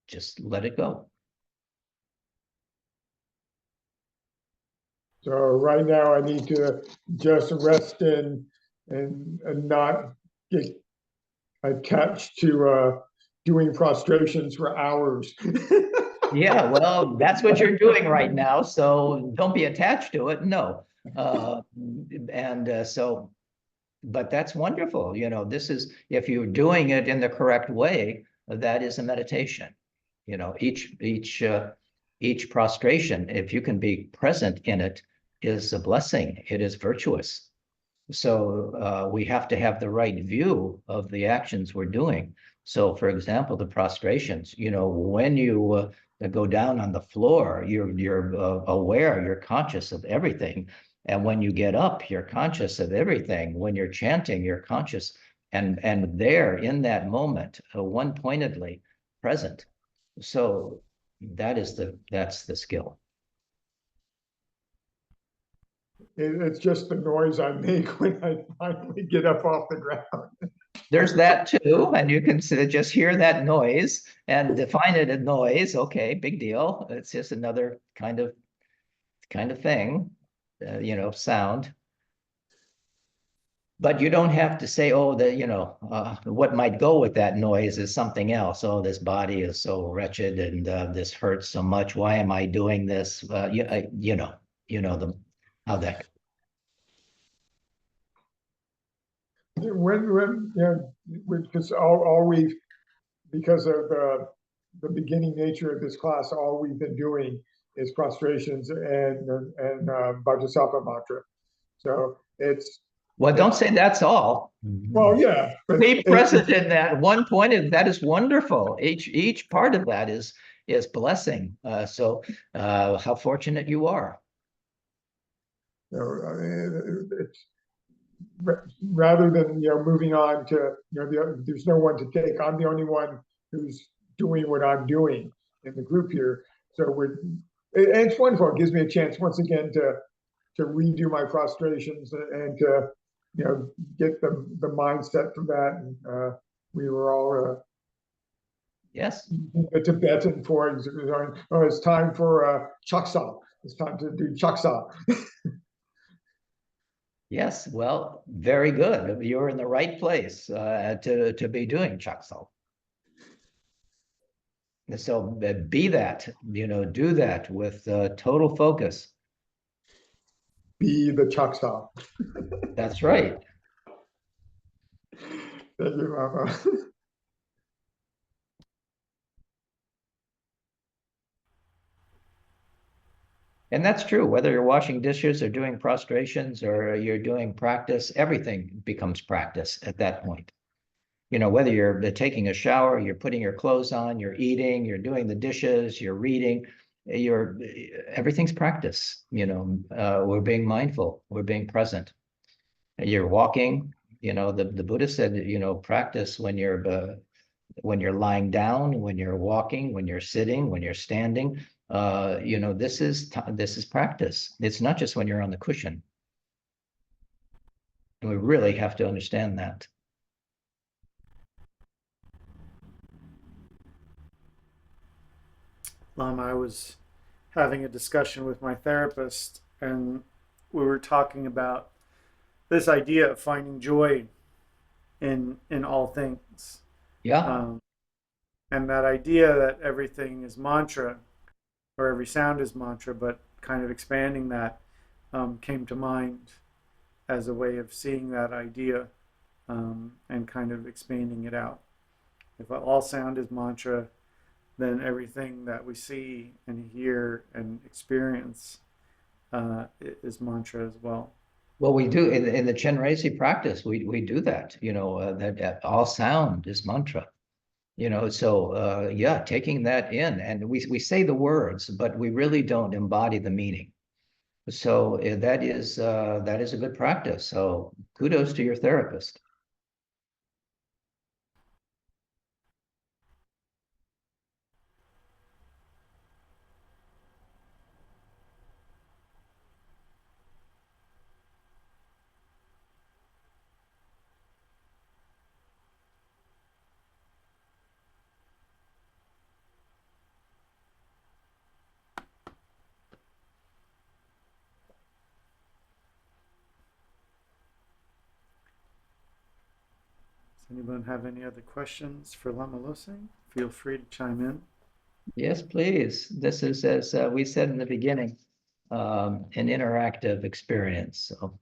just let it go. So right now I need to just rest in and not get attached to doing prostrations for hours. Yeah, well, that's what you're doing right now. So don't be attached to it. No. But that's wonderful. This is, if you're doing it in the correct way, that is a meditation. Each prostration, if you can be present in it, is a blessing. It is virtuous. So we have to have the right view of the actions we're doing. So, for example, the prostrations, when you go down on the floor, you're aware, you're conscious of everything. And when you get up, you're conscious of everything. When you're chanting, you're conscious and there in that moment, one-pointedly present. So that's the skill. It's just the noise I make when I finally get up off the ground. There's that too, and you can just hear that noise and define it a noise. Okay, big deal. It's just another kind of thing, sound. But you don't have to say, oh, what might go with that noise is something else. Oh, this body is so wretched, and this hurts so much. Why am I doing this? How that. When because all we've, because of the beginning nature of this class, all we've been doing is prostrations and Vajrasattva mantra. So it's Well, don't say that's all. Well, yeah, but Be present in that one point, and that is wonderful. Each part of that is blessing. So how fortunate you are. you know, I mean, it's rather than moving on to there's no one to take. I'm the only one who's doing what I'm doing in the group here. So it's wonderful. It gives me a chance once again to redo my frustrations and to get the mindset from that. And we were all Yes. the Tibetan for it. Oh, it's time for chaksa. It's time to do chaksa. Yes. Well, very good. You're in the right place to be doing chaksal. So be that, do that with total focus. Be the chaksa. That's right. Thank you, Lama. And that's true, whether you're washing dishes or doing prostrations or you're doing practice, everything becomes practice at that point. Whether you're taking a shower, you're putting your clothes on, you're eating, you're doing the dishes, you're reading, everything's practice. We're being mindful, we're being present. You're walking, the Buddha said, practice when you're lying down, when you're walking, when you're sitting, when you're standing. This is practice. It's not just when you're on the cushion. And we really have to understand that. Lama, I was having a discussion with my therapist, and we were talking about this idea of finding joy in all things. Yeah. And that idea that everything is mantra, or every sound is mantra, but kind of expanding that came to mind as a way of seeing that idea and kind of expanding it out. If all sound is mantra, then everything that we see and hear and experience is mantra as well. Well, we do in the Chenrezig practice. We do that. That all sound is mantra. So yeah, taking that in, and we say the words, but we really don't embody the meaning. So that is a good practice. So kudos to your therapist. Does anyone have any other questions for Lama Losang? Feel free to chime in. Yes, please. This is, as we said in the beginning, an interactive experience. So.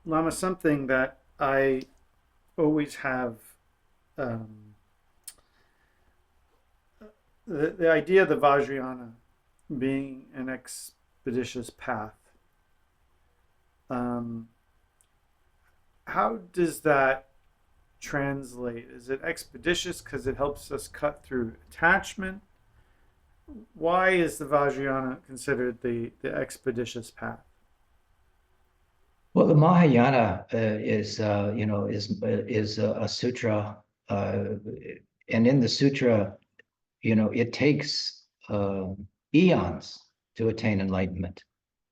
Lama, something that I always have the idea of the Vajrayana being an expeditious path. How does that translate? Is it expeditious because it helps us cut through attachment? Why is the Vajrayana considered the expeditious path? Well, the Mahayana is a sutra, and in the sutra, it takes eons to attain enlightenment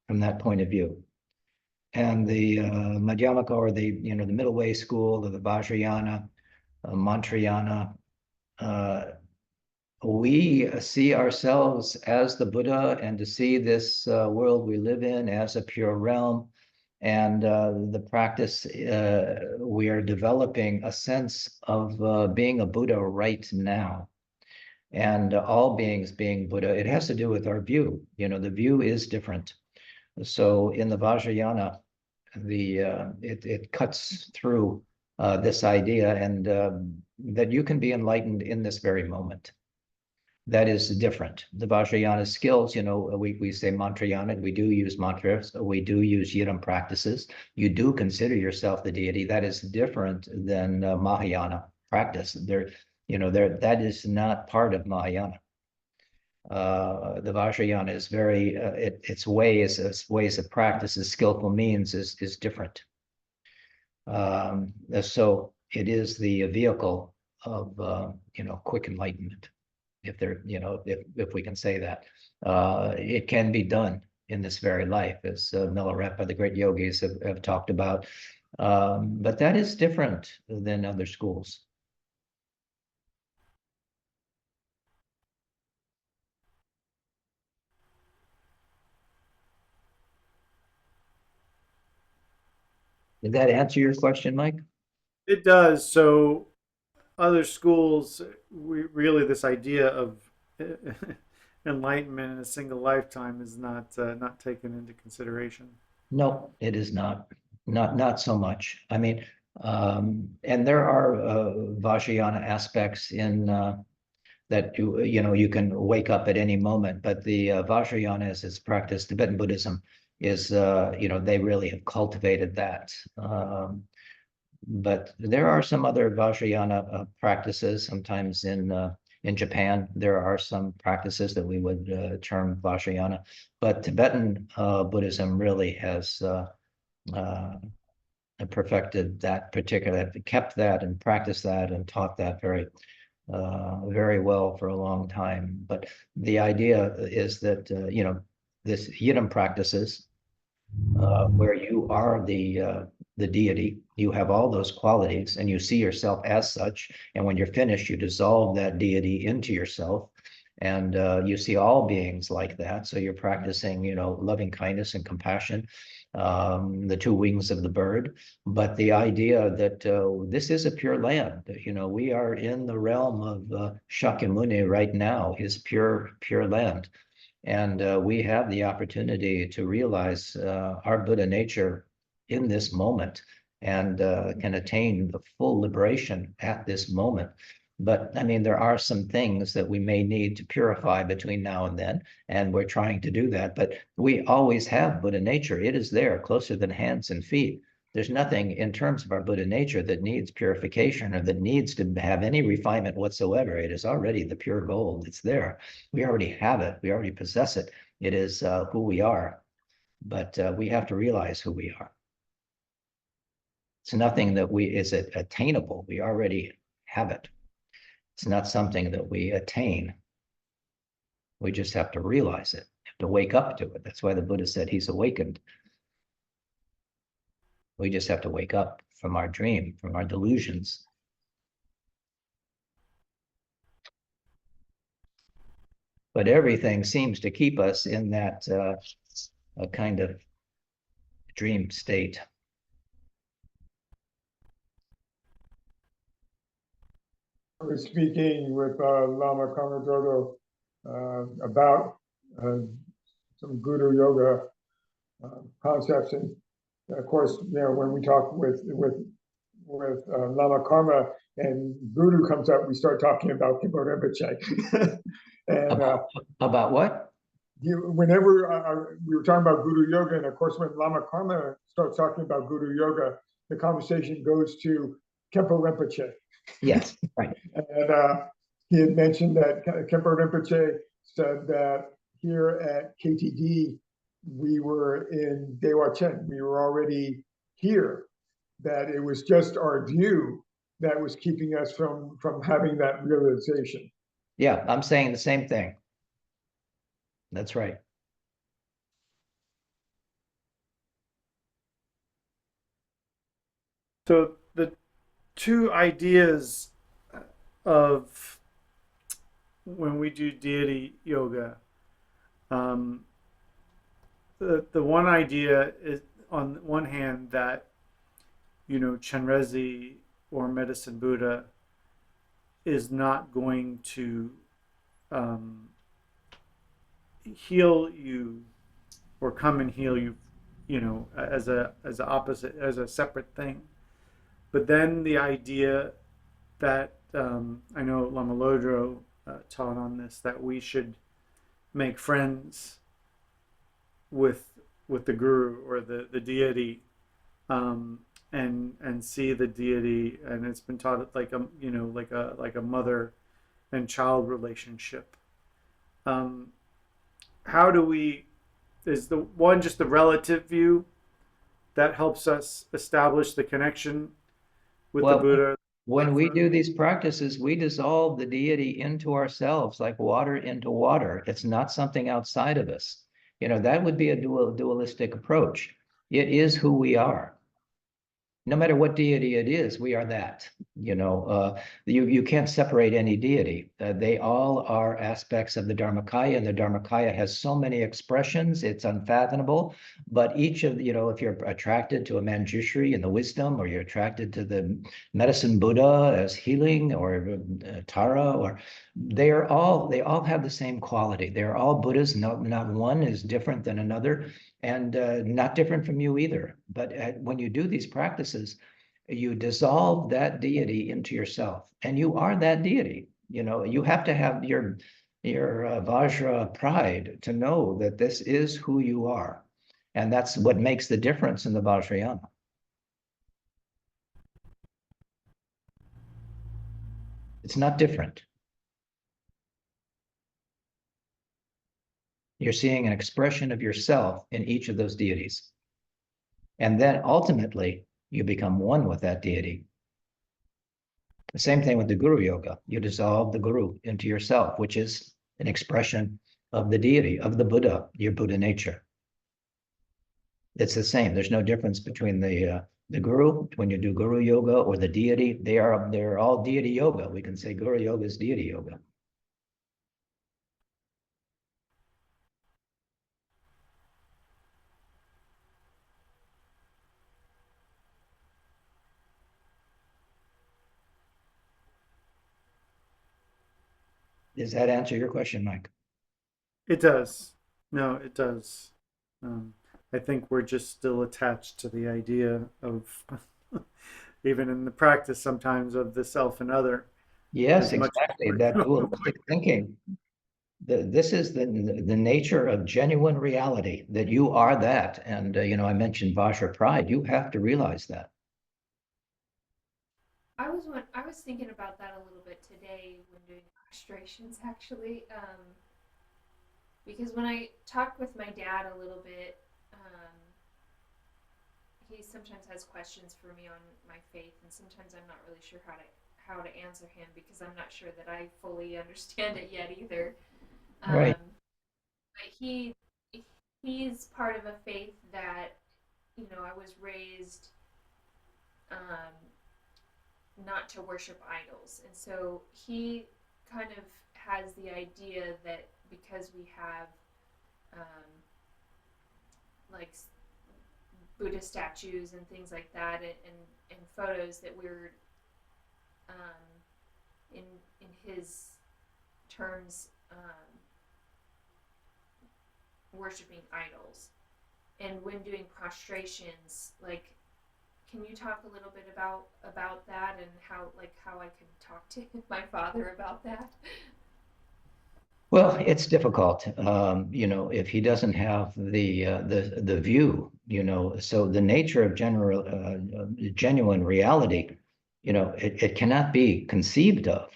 from that point of view. And the Madhyamaka, or the middle way school, or the Vajrayana, Mantrayana, we see ourselves as the Buddha, and to see this world we live in as a pure realm. And the practice, we are developing a sense of being a Buddha right now. And all beings being Buddha, it has to do with our view. The view is different. So in the Vajrayana, it cuts through this idea, and that you can be enlightened in this very moment. That is different. The Vajrayana skills, we say mantrayana, we do use mantras, we do use yidam practices. You do consider yourself the deity. That is different than Mahayana practice. That is not part of Mahayana. The Vajrayana is very, its ways of practice, its skillful means is different. So it is the vehicle of, quick enlightenment. If we can say that, it can be done in this very life, as Milarepa, the great yogis have talked about. But that is different than other schools. Did that answer your question, Mike? It does. So other schools, really this idea of enlightenment in a single lifetime is not taken into consideration. No, it is not. Not so much. I mean, and there are Vajrayana aspects in that you can wake up at any moment. But the Vajrayana, as it's practiced, Tibetan Buddhism, is they really have cultivated that. But there are some other Vajrayana practices. Sometimes in Japan, there are some practices that we would term Vajrayana. But Tibetan Buddhism really has perfected that particular, kept that and practiced that and taught that very well for a long time. But the idea is that this yidam practices, where you are the deity, you have all those qualities, and you see yourself as such. And when you're finished, you dissolve that deity into yourself, and you see all beings like that. So you're practicing, loving kindness and compassion, the two wings of the bird. But the idea that this is a pure land, we are in the realm of Shakyamuni right now, is pure land. And we have the opportunity to realize our Buddha nature in this moment, and can attain the full liberation at this moment. But I mean, there are some things that we may need to purify between now and then, and we're trying to do that. But we always have Buddha nature. It is there, closer than hands and feet. There's nothing in terms of our Buddha nature that needs purification or that needs to have any refinement whatsoever. It is already the pure gold. It's there. We already have it. We already possess it. It is who we are. But we have to realize who we are. It's nothing that is attainable. We already have it. It's not something that we attain. We just have to realize it, have to wake up to it. That's why the Buddha said he's awakened. We just have to wake up from our dream, from our delusions. But everything seems to keep us in that a kind of dream state. I was speaking with Lama Kagyu about some Guru Yoga concepts, and of course, when we talk with Lama Karma and Guru comes up, we start talking about Kimbo Rinpoche. And about what? Whenever we were talking about Guru Yoga, and of course, when Lama Karma starts talking about Guru Yoga, the conversation goes to Kempo Rinpoche. Yes, right. And he had mentioned that Kempo Rinpoche said that here at KTD, we were in Dewa Chen. We were already here, that it was just our view that was keeping us from having that realization. Yeah, I'm saying the same thing. That's right. So the two ideas of when we do deity yoga, the one idea is, on one hand, that Chenrezi or Medicine Buddha is not going to heal you or come and heal you, as a opposite, as a separate thing. But then the idea that I know Lama Lodro taught on this, that we should make friends with the guru or the deity, and see the deity, and it's been taught like a like a mother and child relationship. Um, how do we, is the one just the relative view that helps us establish the connection with the Well, Buddha? when we do these practices, we dissolve the deity into ourselves like water into water. It's not something outside of us. That would be a dualistic approach. It is who we are. No matter what deity it is, we are that. You can't separate any deity. They all are aspects of the Dharmakaya, and the Dharmakaya has so many expressions, it's unfathomable. But each of, if you're attracted to a Manjushri and the wisdom, or you're attracted to the medicine Buddha as healing, or Tara, or they all have the same quality. They're all Buddhas. Not one is different than another, and not different from you either. But when you do these practices, you dissolve that deity into yourself, and you are that deity. You have to have your Vajra pride to know that this is who you are, and that's what makes the difference in the Vajrayana. It's not different. You're seeing an expression of yourself in each of those deities. And then ultimately, you become one with that deity. The same thing with the Guru Yoga. You dissolve the Guru into yourself, which is an expression of the deity, of the Buddha, your Buddha nature. It's the same. There's no difference between the Guru, when you do Guru Yoga, or the deity. They're all deity yoga. We can say Guru Yoga is deity yoga. Does that answer your question, Mike? It does. No, it does. I think we're just still attached to the idea of, even in the practice sometimes, of the self and other. Yes, As much as exactly. That dualistic thinking. This is the nature of genuine reality, that you are that. And, I mentioned Vajra pride. You have to realize that. I was thinking about that a little bit today when doing prostrations, actually, because when I talk with my dad a little bit, he sometimes has questions for me on my faith, and sometimes I'm not really sure how to answer him, because I'm not sure that I fully understand it yet either. Right. But he's part of a faith that, I was raised um, not to worship idols, and so he kind of has the idea that because we have um, like Buddha statues and things like that, and photos, that we're um, in his terms, worshiping idols. And when doing prostrations, like, can you talk a little bit about that, and how I can talk to my father about that? Well, it's difficult, if he doesn't have the view, so the nature of genuine reality, it cannot be conceived of.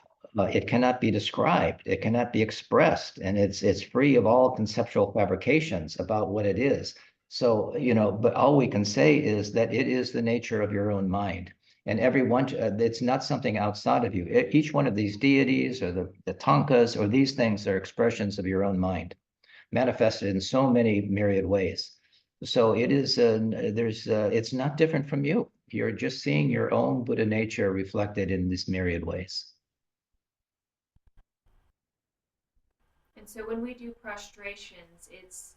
It cannot be described. It cannot be expressed, and it's free of all conceptual fabrications about what it is. So, but all we can say is that it is the nature of your own mind. And everyone, it's not something outside of you. Each one of these deities, or the tankas, or these things, are expressions of your own mind, manifested in so many myriad ways. So it is, it's not different from you. You're just seeing your own Buddha nature reflected in these myriad ways. And so when we do prostrations, it's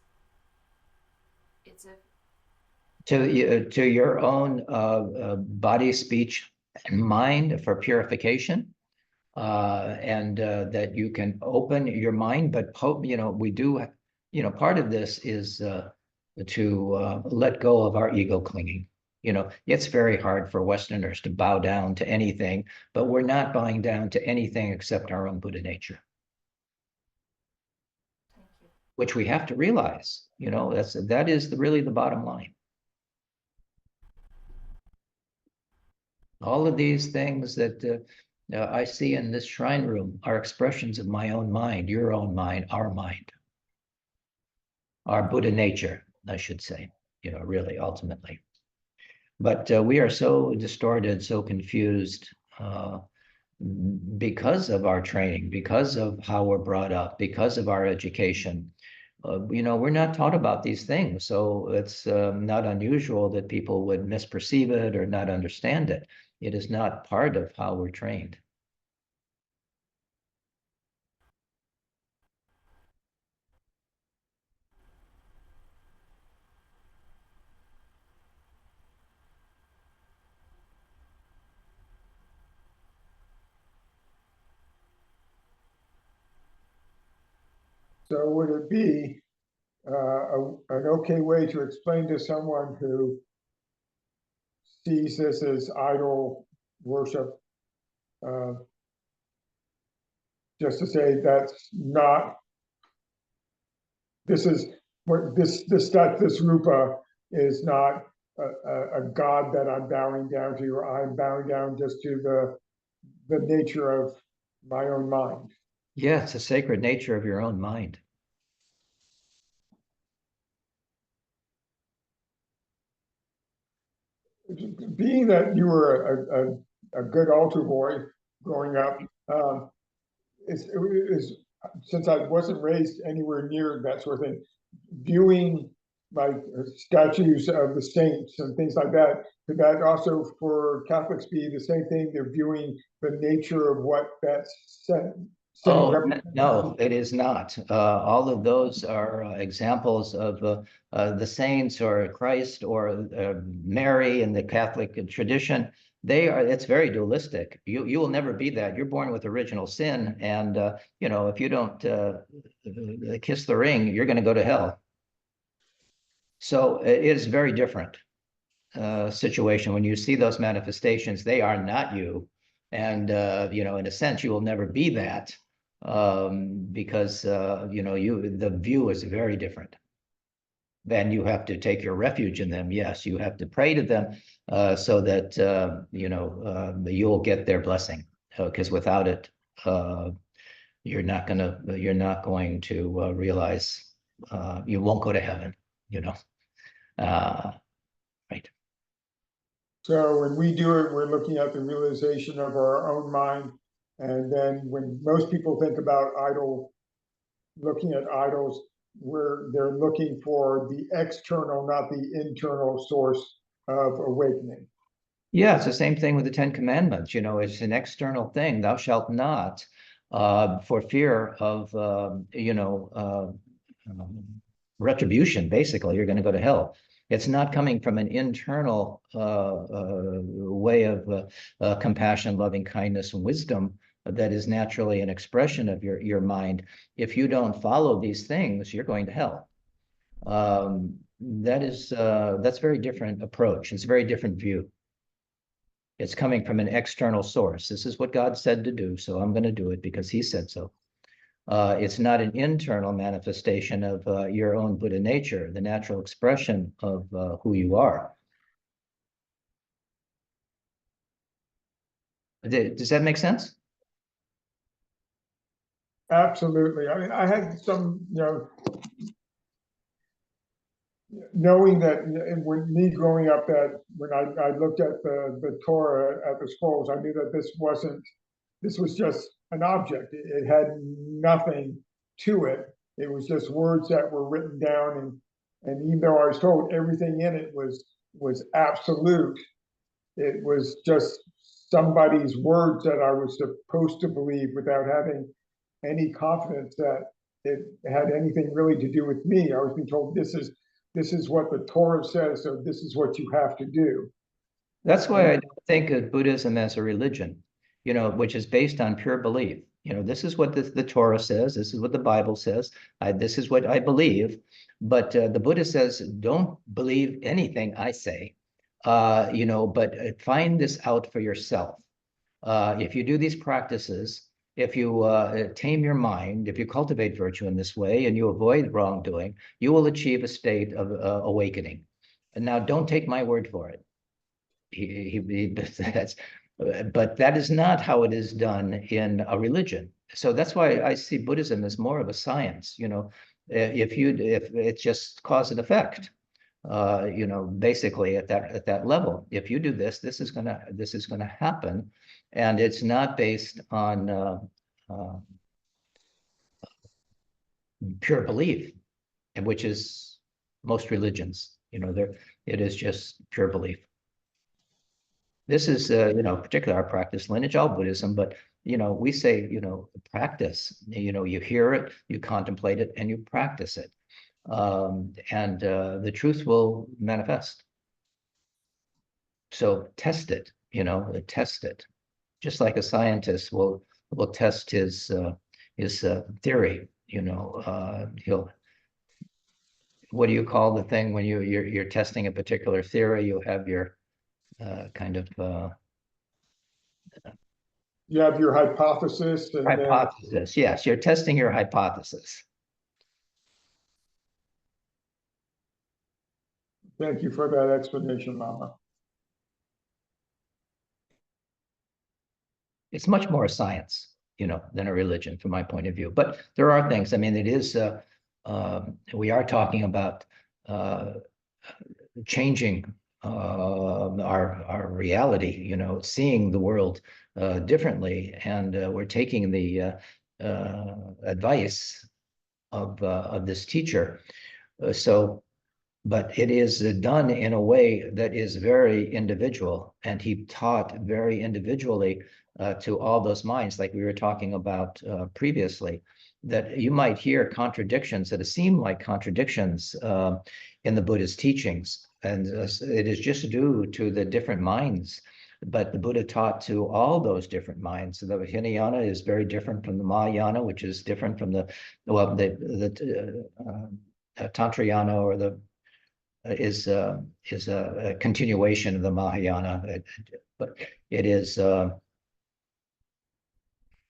a To your own body, speech, and mind for purification, and that you can open your mind. But we do, part of this is to let go of our ego clinging. You know, it's very hard for Westerners to bow down to anything, but we're not bowing down to anything except our own Buddha nature, Thank you. which we have to realize. You know, that is really the bottom line. All of these things that I see in this shrine room are expressions of my own mind, your own mind, our Buddha nature, I should say, you know, really, ultimately. But we are so distorted, so confused because of our training, because of how we're brought up, because of our education. You know, we're not taught about these things. So it's not unusual that people would misperceive it or not understand it. It is not part of how we're trained. So would it be an okay way to explain to someone who sees this as idol worship, uh, just to say that's not, this is what this rupa is not a god that I'm bowing down to, or I'm bowing down just to the nature of my own mind. Yeah, it's a sacred nature of your own mind. Being that you were a good altar boy growing up, is since I wasn't raised anywhere near that sort of thing, viewing like statues of the saints and things like that, could that also for Catholics be the same thing? They're viewing the nature of what that saint Oh, represents? no, it is not. All of those are examples of the saints or Christ or Mary in the Catholic tradition. It's very dualistic. You will never be that. You're born with original sin. And, you know, if you don't kiss the ring, you're going to go to hell. So it is very different situation. When you see those manifestations, they are not you. And, you know, in a sense, you will never be that. Because you know, the view is very different. Then you have to take your refuge in them. Yes, you have to pray to them so that you know, you'll get their blessing. Because without it, you're not going to realize you won't go to heaven. You know, right? So when we do it, we're looking at the realization of our own mind. And then when most people think about looking at idols, where they're looking for the external, not the internal source of awakening. Yeah, it's the same thing with the Ten Commandments. You know, it's an external thing. Thou shalt not, for fear of, you know, retribution. Basically, you're going to go to hell. It's not coming from an internal way of compassion, loving kindness, and wisdom that is naturally an expression of your mind. If you don't follow these things, you're going to hell. That's very different approach. It's a very different view. It's coming from an external source. This is what God said to do, so I'm going to do it because he said so. It's not an internal manifestation of your own Buddha nature, the natural expression of who you are. Does that make sense? Absolutely. I mean, I had some, you know, knowing that when me growing up, that when I looked at the Torah at the scrolls, I knew that this was just an object. It had nothing to it. It was just words that were written down, and even though I was told everything in it was absolute, it was just somebody's words that I was supposed to believe without having any confidence that it had anything really to do with me. I was being told this is what the Torah says, so this is what you have to do. That's why I don't think of Buddhism as a religion, you know, which is based on pure belief. You know, this is what the Torah says. This is what the Bible says. This is what I believe. But the Buddha says, don't believe anything I say. but find this out for yourself. If you do these practices, if you tame your mind, if you cultivate virtue in this way and you avoid wrongdoing, you will achieve a state of awakening. And now don't take my word for it. But that is not how it is done in a religion. So that's why I see Buddhism as more of a science. If it's just cause and effect, basically at that level. If you do this, this is gonna happen, and it's not based on pure belief, and which is most religions. It is just pure belief. This is, particularly our practice, lineage, all Buddhism, but, we say, practice, you hear it, you contemplate it, and you practice it. And the truth will manifest. So test it, test it. Just like a scientist will test his theory, he'll, what do you call the thing when you're testing a particular theory? You have your kind of You have your hypothesis. And hypothesis. Yes, you're testing your hypothesis. Thank you for that explanation, Lama. It's much more a science, than a religion from my point of view. But there are things, I mean, it is, we are talking about changing our reality, seeing the world differently. And we're taking the advice of this teacher. But it is done in a way that is very individual, and he taught very individually to all those minds, like we were talking about previously, that you might hear contradictions that seem like contradictions in the Buddha's teachings, and it is just due to the different minds. But the Buddha taught to all those different minds. So the Hinayana is very different from the Mahayana, which is different from the Tantrayana, or the is a continuation of the Mahayana, but it is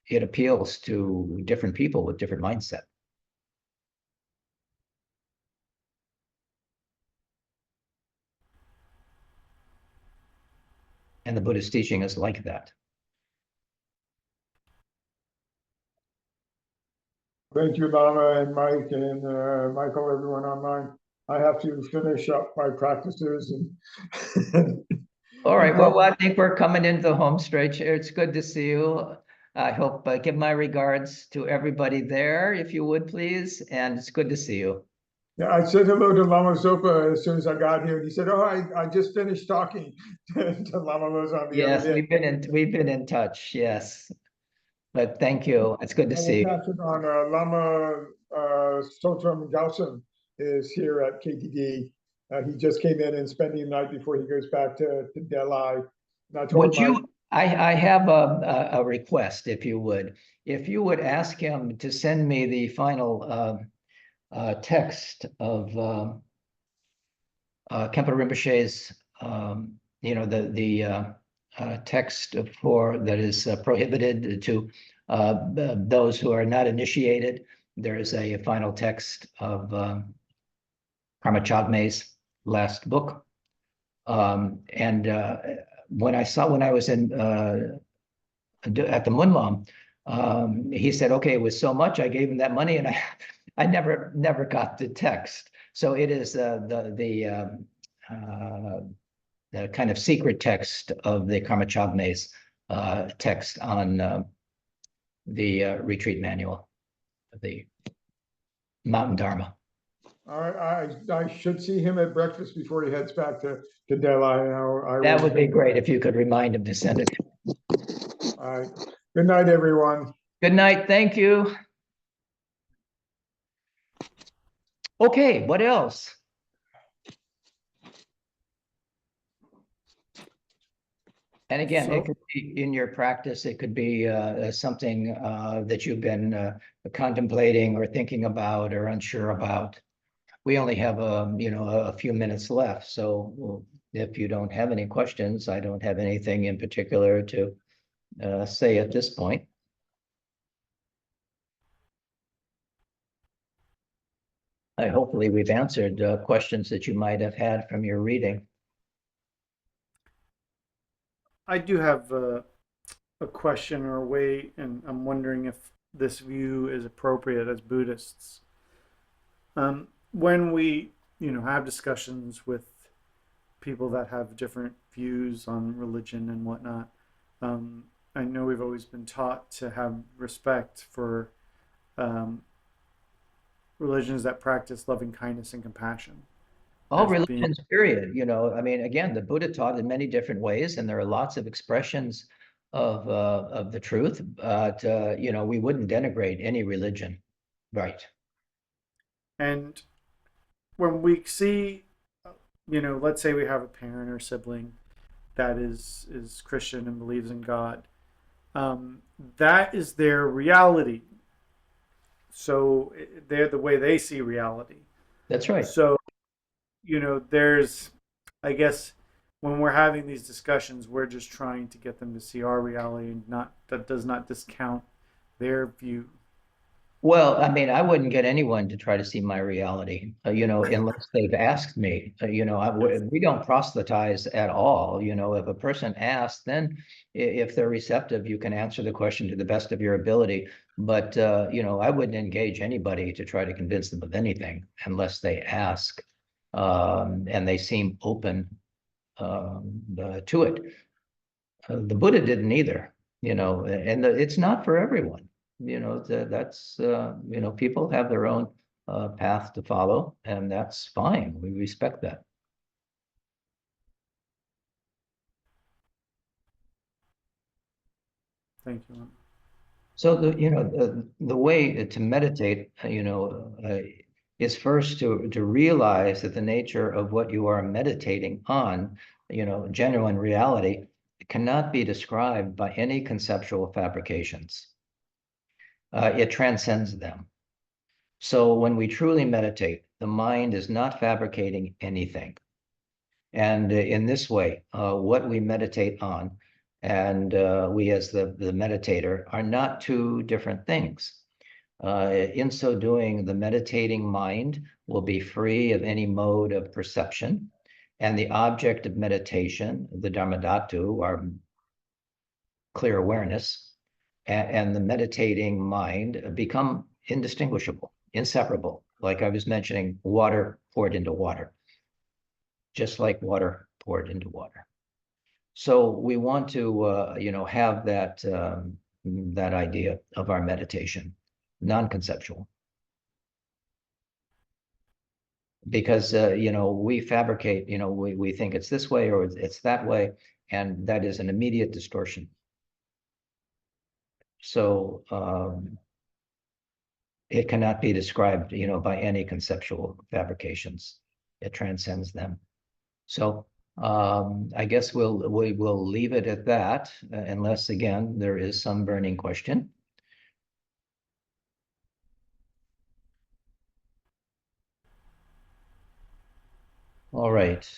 it appeals to different people with different mindset. And the Buddhist teaching is like that. Thank you, Lama and Mike and Michael, everyone online. I have to finish up my practices and All right, well, I think we're coming into the home stretch here. It's good to see you. I hope give my regards to everybody there, if you would, please. And it's good to see you. Yeah, I said hello to Lama Zopa as soon as I got here. And he said, "Oh, I just finished talking to Lama Losang the Yes, other day." we've been in touch. Yes, but thank you. It's good to I will see you. pass it on. Lama Sotram Galsam is here at KTD. He just came in and spending the night before he goes back to Delhi. And I told Would him you? I have a request, if you would. If you would ask him to send me the final text of Khenpo Rinpoche's, the text for that is prohibited to those who are not initiated. There is a final text of Karma Chagme's last book. And when I was in at the Munlam, he said, okay, it was so much, I gave him that money, and I never got the text. So it is the kind of secret text of the Karma Chagme's text on the retreat manual, the Mountain Dharma. I should see him at breakfast before he heads back to Delhi. That would be great if you could remind him to send it. All right. Good night, everyone. Good night. Thank you. Okay, what else? And again, it could be in your practice, it could be something that you've been contemplating or thinking about or unsure about. We only have a few minutes left, so if you don't have any questions, I don't have anything in particular to say at this point. Hopefully we've answered questions that you might have had from your reading. I do have a question or a way, and I'm wondering if this view is appropriate as Buddhists. When we, have discussions with people that have different views on religion and whatnot, I know we've always been taught to have respect for um, religions that practice loving kindness and compassion All as being. religions, period. I mean, again, the Buddha taught in many different ways, and there are lots of expressions of the truth. But we wouldn't denigrate any religion, right? And when we see, let's say we have a parent or sibling that is Christian and believes in God, that is their reality. So they're the way they see reality. That's right. So, there's, I guess, when we're having these discussions, we're just trying to get them to see our reality, and that does not discount their view. Well, I mean, I wouldn't get anyone to try to see my reality, unless they've asked me. We don't proselytize at all. If a person asks, then if they're receptive, you can answer the question to the best of your ability. But, I wouldn't engage anybody to try to convince them of anything unless they ask and they seem open to it. The Buddha didn't either, and it's not for everyone. That's people have their own path to follow, and that's fine. We respect that. Thank you. So the way to meditate, is first to realize that the nature of what you are meditating on, genuine reality, cannot be described by any conceptual fabrications. It transcends them. So when we truly meditate, the mind is not fabricating anything. And in this way, what we meditate on, and we as the meditator, are not two different things. In so doing, the meditating mind will be free of any mode of perception, and the object of meditation, the Dharmadhatu, our clear awareness, and the meditating mind become indistinguishable, inseparable. Like I was mentioning, water poured into water, just like water poured into water. So we want to, have that idea of our meditation, non-conceptual. Because, we fabricate, we think it's this way or it's that way, and that is an immediate distortion. So it cannot be described, by any conceptual fabrications. It transcends them. So I guess we will leave it at that, unless again there is some burning question. All right.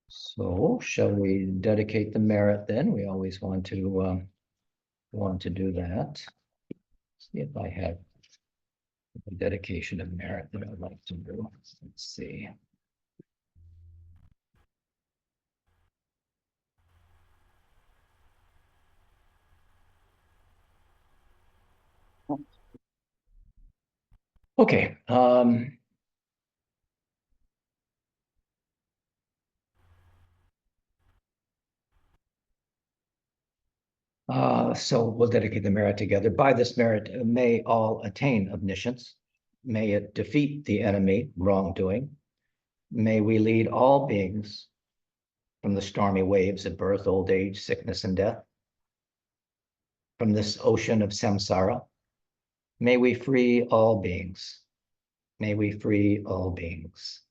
So shall we dedicate the merit then? We always want to do that. See if I have a dedication of merit that I'd like to do. Let's see. Okay. So we'll dedicate the merit together. By this merit, may all attain omniscience. May it defeat the enemy, wrongdoing. May we lead all beings from the stormy waves of birth, old age, sickness, and death. From this ocean of samsara, may we free all beings. May we free all beings.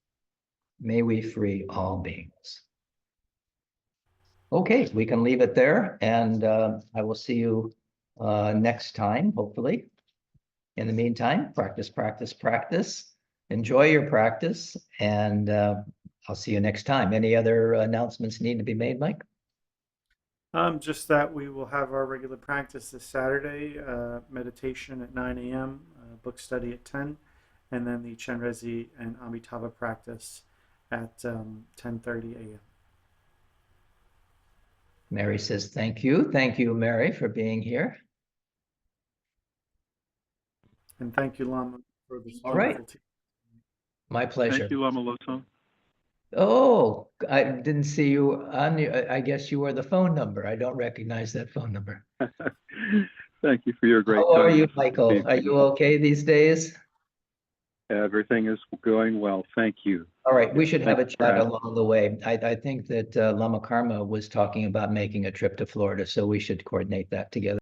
May we free all beings. Okay, we can leave it there, and I will see you next time, hopefully. In the meantime, practice, practice, practice. enjoy your practice, and I'll see you next time. Any other announcements need to be made, Mike? Just that we will have our regular practice this Saturday, meditation at 9 a.m., book study at 10, and then the Chenrezig and Amitabha practice at 10:30 a.m. Mary says thank you. Thank you, Mary, for being here. And thank you, Lama, for this All right. wonderful teaching. My pleasure. Thank you, Lama Losang. Oh, I didn't see you on your, I guess you were the phone number. I don't recognize that phone number. Thank you for your great How are you, kindness this Michael? Are evening. you okay these days? Everything is going well. Thank you. All right, we should have a Thanks for chat asking. along the way. I think that Lama Karma was talking about making a trip to Florida, so we should coordinate that together.